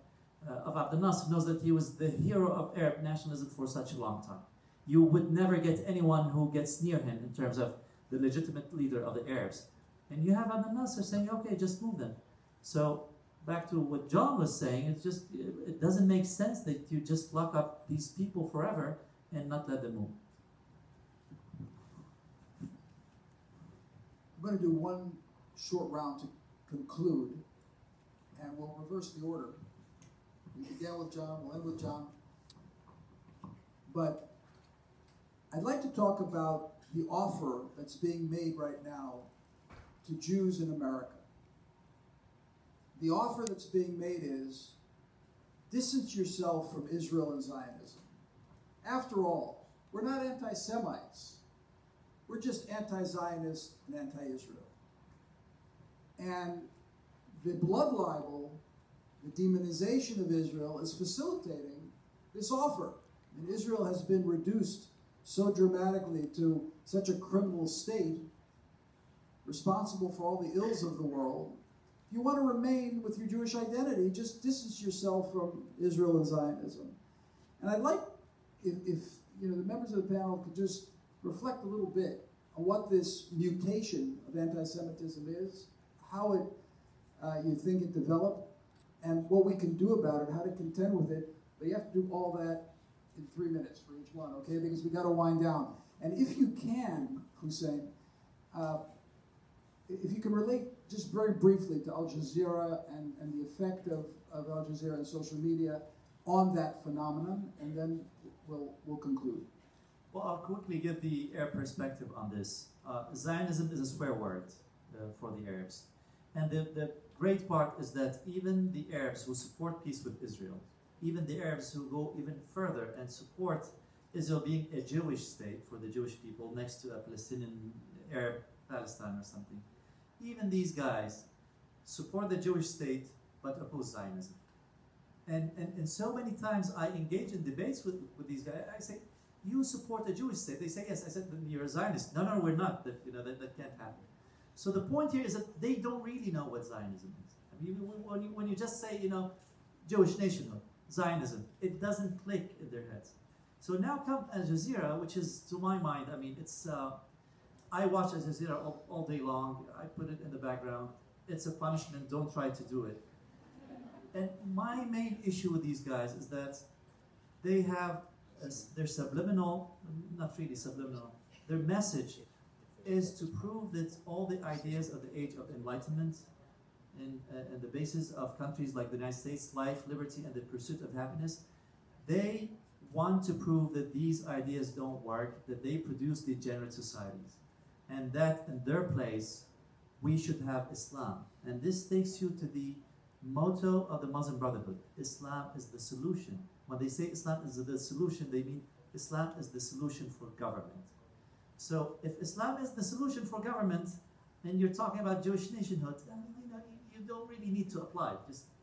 Abdel Nasser knows that he was the hero of Arab nationalism for such a long time. You would never get anyone who gets near him in terms of the legitimate leader of the Arabs. And you have Abdel Nasser saying, okay, just move them. So back to what John was saying, it doesn't make sense that you just lock up these people forever and not let them move. I'm going to do one short round to conclude, and we'll reverse the order. We began with John, we'll end with John. But I'd like to talk about the offer that's being made right now to Jews in America. The offer that's being made is distance yourself from Israel and Zionism. After all, we're not anti-Semites. We're just anti-Zionist and anti-Israel. And the blood libel, the demonization of Israel, is facilitating this offer. And Israel has been reduced so dramatically to such a criminal state, responsible for all the ills of the world. If you want to remain with your Jewish identity, just distance yourself from Israel and Zionism. And I'd like, if you know, the members of the panel could just reflect a little bit on what this mutation of anti-Semitism is, how it, you think it developed, and what we can do about it, how to contend with it. But you have to do all that in 3 minutes for each one, okay? Because we got to wind down. And if you can, Hussein, if you can relate just very briefly to Al Jazeera and the effect of Al Jazeera and social media on that phenomenon, and then we'll conclude. Well, I'll quickly give the Arab perspective on this. Zionism is a swear word for the Arabs. And the great part is that even the Arabs who support peace with Israel, even the Arabs who go even further and support Israel being a Jewish state for the Jewish people next to a Palestinian Arab Palestine or something, even these guys support the Jewish state but oppose Zionism. And so many times I engage in debates with these guys. I say, you support the Jewish state? They say, yes. I said, you're a Zionist. No, we're not. That can't happen. So the point here is that they don't really know what Zionism is. I mean, when you just say, Jewish nationhood, Zionism, it doesn't click in their heads. So now come Al Jazeera, which is, to my mind, I mean, it's, I watch Al Jazeera all day long. I put it in the background. It's a punishment. Don't try to do it. And my main issue with these guys is that they have their subliminal, not really subliminal, their message is to prove that all the ideas of the age of enlightenment and the basis of countries like the United States, life, liberty, and the pursuit of happiness, they want to prove that these ideas don't work, that they produce degenerate societies, and that in their place we should have Islam. And this takes you to the motto of the Muslim Brotherhood: Islam is the solution. When they say Islam is the solution, they mean Islam is the solution for government. So if Islam is the solution for government, and you're talking about Jewish nationhood, you don't really need to apply.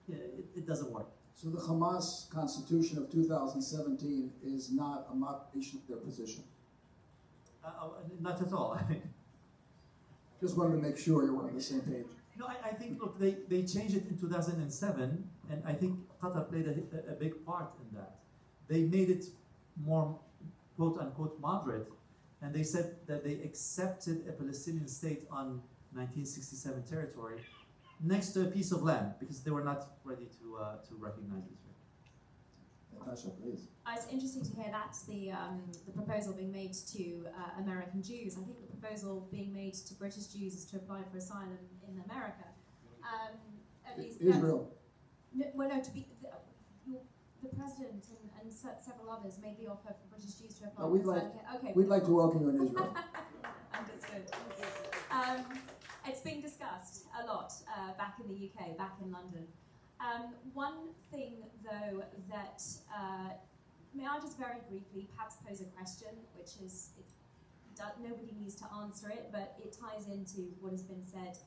It doesn't work. So the Hamas Constitution of 2017 is not a modification of their position? Not at all. Just wanted to make sure you were on the same page. No, I think, look, they changed it in 2007, and I think Qatar played a big part in that. They made it more, quote-unquote, moderate, and they said that they accepted a Palestinian state on 1967 territory next to a piece of land, because they were not ready to recognize Israel. Natasha, please. It's interesting to hear that's the proposal being made to American Jews. I think the proposal being made to British Jews is to apply for asylum in America. At least Israel. The president and several others made the offer for British Jews to apply for asylum. We'd like to welcome you in Israel. Understood. It's being discussed a lot back in the UK, back in London. One thing, though, that may I just very briefly perhaps pose a question, which is, nobody needs to answer it, but it ties into what has been said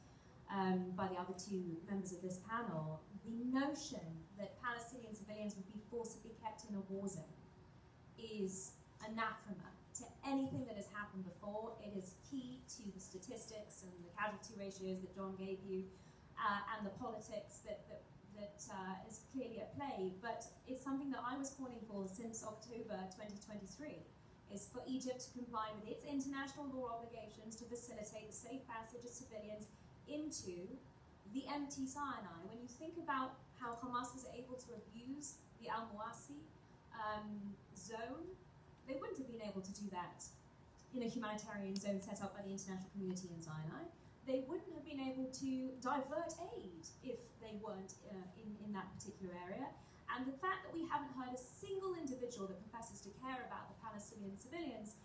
by the other two members of this panel. The notion that Palestinian civilians would be forcibly kept in a war zone is anathema to anything that has happened before. It is key to the statistics and the casualty ratios that John gave you, and the politics that is clearly at play. But it's something that I was calling for since October 2023, is for Egypt to comply with its international law obligations to facilitate the safe passage of civilians into the empty Sinai. When you think about how Hamas was able to abuse the Al-Muwasi zone, they wouldn't have been able to do that in a humanitarian zone set up by the international community in Sinai. They wouldn't have been able to divert aid if they weren't in that particular area. And the fact that we haven't heard a single individual that professes to care about the Palestinian civilians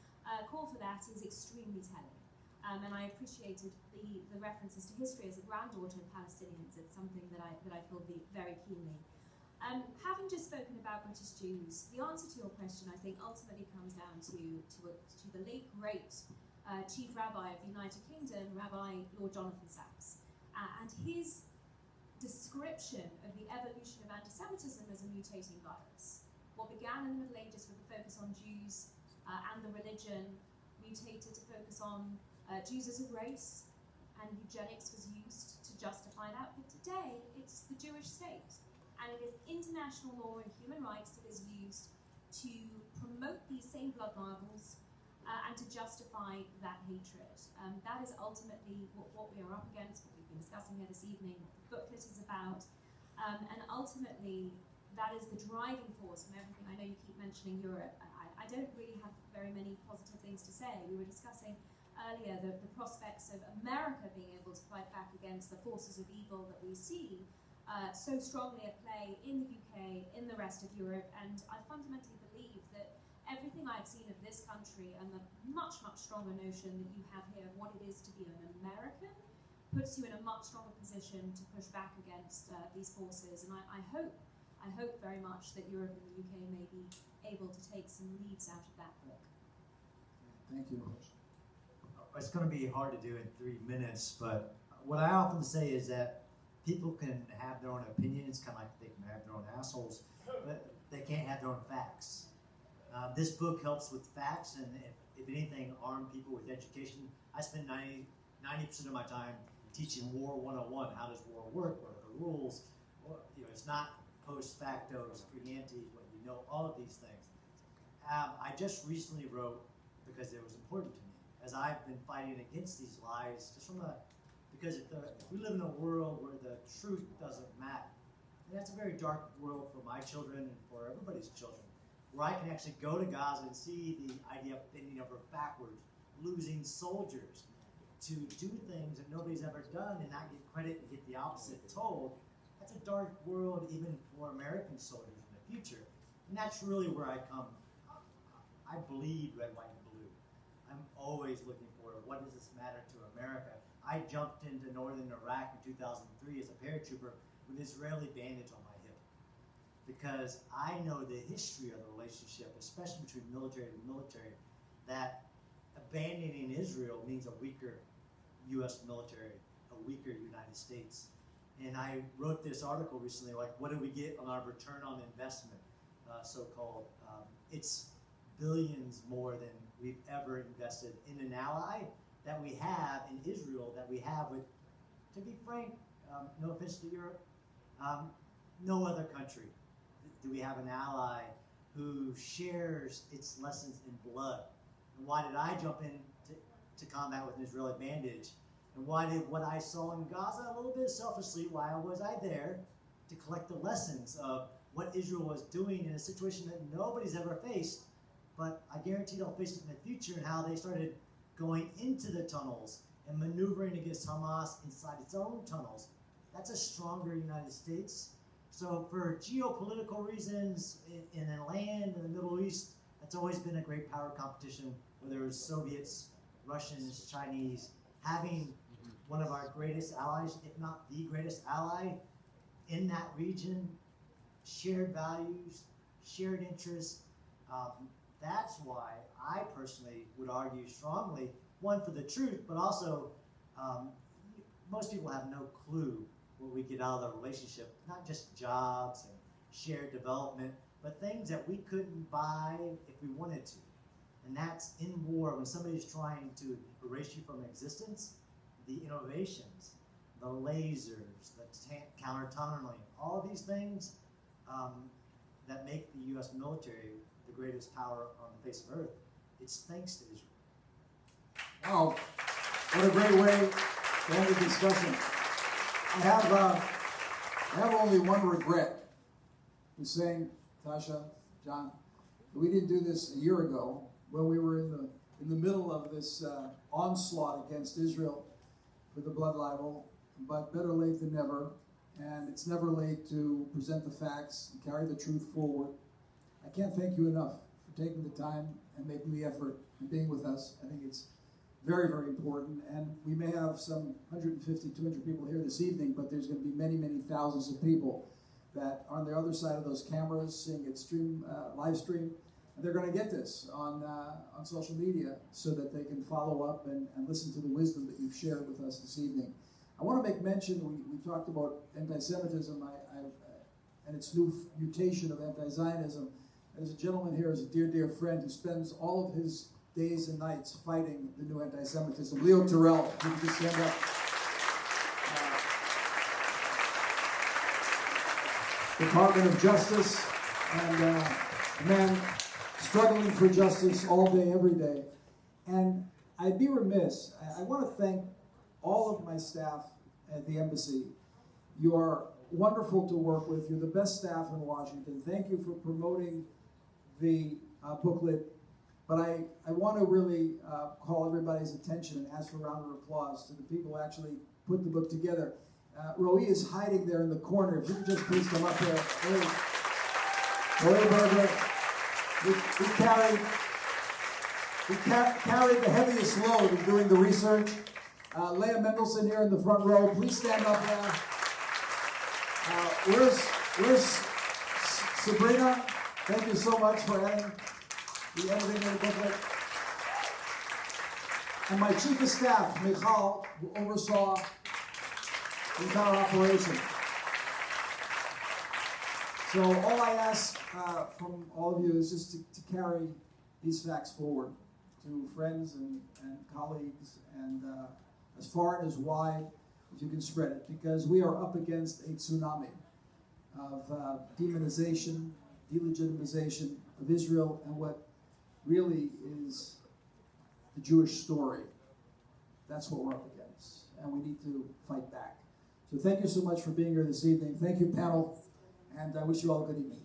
call for that is extremely telling. And I appreciated the references to history as a granddaughter of Palestinians. It's something that I feel very keenly. Having just spoken about British Jews, the answer to your question, I think, ultimately comes down to the late, great Chief Rabbi of the United Kingdom, Rabbi Lord Jonathan Sacks, and his description of the evolution of anti-Semitism as a mutating virus. What began in the Middle Ages with the focus on Jews and the religion mutated to focus on Jews as a race, and eugenics was used to justify that. But today, it's the Jewish state, and it is international law and human rights that is used to promote these same blood libels and to justify that hatred. That is ultimately what we are up against, what we've been discussing here this evening, what the booklet is about, and ultimately that is the driving force from everything. I know you keep mentioning Europe. I don't really have very many positive things to say. We were discussing earlier the prospects of America being able to fight back against the forces of evil that we see so strongly at play in the UK, in the rest of Europe, and I fundamentally believe that everything I've seen of this country and the much, much stronger notion that you have here of what it is to be an American puts you in a much stronger position to push back against these forces. And I hope very much that Europe and the UK may be able to take some leaves out of that book. Thank you. It's going to be hard to do in 3 minutes, but what I often say is that people can have their own opinions, kind of like they can have their own assholes, but they can't have their own facts. This book helps with facts, and if anything, arm people with education. I spend 90% of my time teaching War 101. How does war work? What are the rules? It's not post facto, it's pre ante, what you know, all of these things. I just recently wrote, because it was important to me, as I've been fighting against these lies, because if we live in a world where the truth doesn't matter, and that's a very dark world for my children and for everybody's children, where I can actually go to Gaza and see the idea of bending over backwards, losing soldiers, to do things that nobody's ever done and not get credit and get the opposite told. That's a dark world even for American soldiers in the future. And that's really where I come. I bleed red, white, and blue. I'm always looking for what does this matter to America. I jumped into northern Iraq in 2003 as a paratrooper with an Israeli bandage on my hip, because I know the history of the relationship, especially between military to military, that abandoning Israel means a weaker U.S. military, a weaker United States. And I wrote this article recently, like, what do we get on our return on investment, so-called. It's billions more than we've ever invested in an ally that we have in Israel, that we have with, to be frank, no offense to Europe, no other country do we have an ally who shares its lessons in blood. And why did I jump in to combat with an Israeli bandage? And why did what I saw in Gaza, a little bit selfishly, why was I there? To collect the lessons of what Israel was doing in a situation that nobody's ever faced, but I guarantee they'll face it in the future, and how they started going into the tunnels and maneuvering against Hamas inside its own tunnels. That's a stronger United States. So for geopolitical reasons, in a land in the Middle East, that's always been a great power competition, whether it was Soviets, Russians, Chinese. Having one of our greatest allies, if not the greatest ally in that region, shared values, shared interests, that's why I personally would argue strongly, one, for the truth, but also most people have no clue what we get out of the relationship, not just jobs and shared development, but things that we couldn't buy if we wanted to. And that's in war, when somebody's trying to erase you from existence, the innovations, the lasers, the counter-tunneling, all these things that make the U.S. military the greatest power on the face of Earth, it's thanks to Israel. Wow, what a great way to end the discussion. I have only one regret, is saying, Tasha, John, we didn't do this a year ago when we were in the middle of this onslaught against Israel for the blood libel, but better late than never, and it's never late to present the facts and carry the truth forward. I can't thank you enough for taking the time and making the effort and being with us. I think it's very, very important, and we may have some 150, 200 people here this evening, but there's going to be many, many thousands of people that are on the other side of those cameras seeing it live stream, and they're going to get this on social media so that they can follow up and listen to the wisdom that you've shared with us this evening. I want to make mention, we talked about anti-Semitism and its new mutation of anti-Zionism. There's a gentleman here, who's a dear, dear friend, who spends all of his days and nights fighting the new anti-Semitism. Leo Terrell, you can just stand up. Department of Justice, and a man struggling for justice all day, every day. And I'd be remiss, I want to thank all of my staff at the embassy. You are wonderful to work with. You're the best staff in Washington. Thank you for promoting the booklet. But I want to really call everybody's attention and ask for a round of applause to the people who actually put the book together. Roe is hiding there in the corner. If you could just please come up there. Roe Berger. We carried the heaviest load in doing the research. Leah Mendelson here in the front row. Please stand up now. Where's Sabrina? Thank you so much for adding the editing of the booklet. And my chief of staff, Michal, who oversaw the entire operation. So all I ask from all of you is just to carry these facts forward to friends and colleagues, and as far and as wide as you can spread it, because we are up against a tsunami of demonization, delegitimization of Israel and what really is the Jewish story. That's what we're up against, and we need to fight back. So thank you so much for being here this evening. Thank you, panel, and I wish you all a good evening.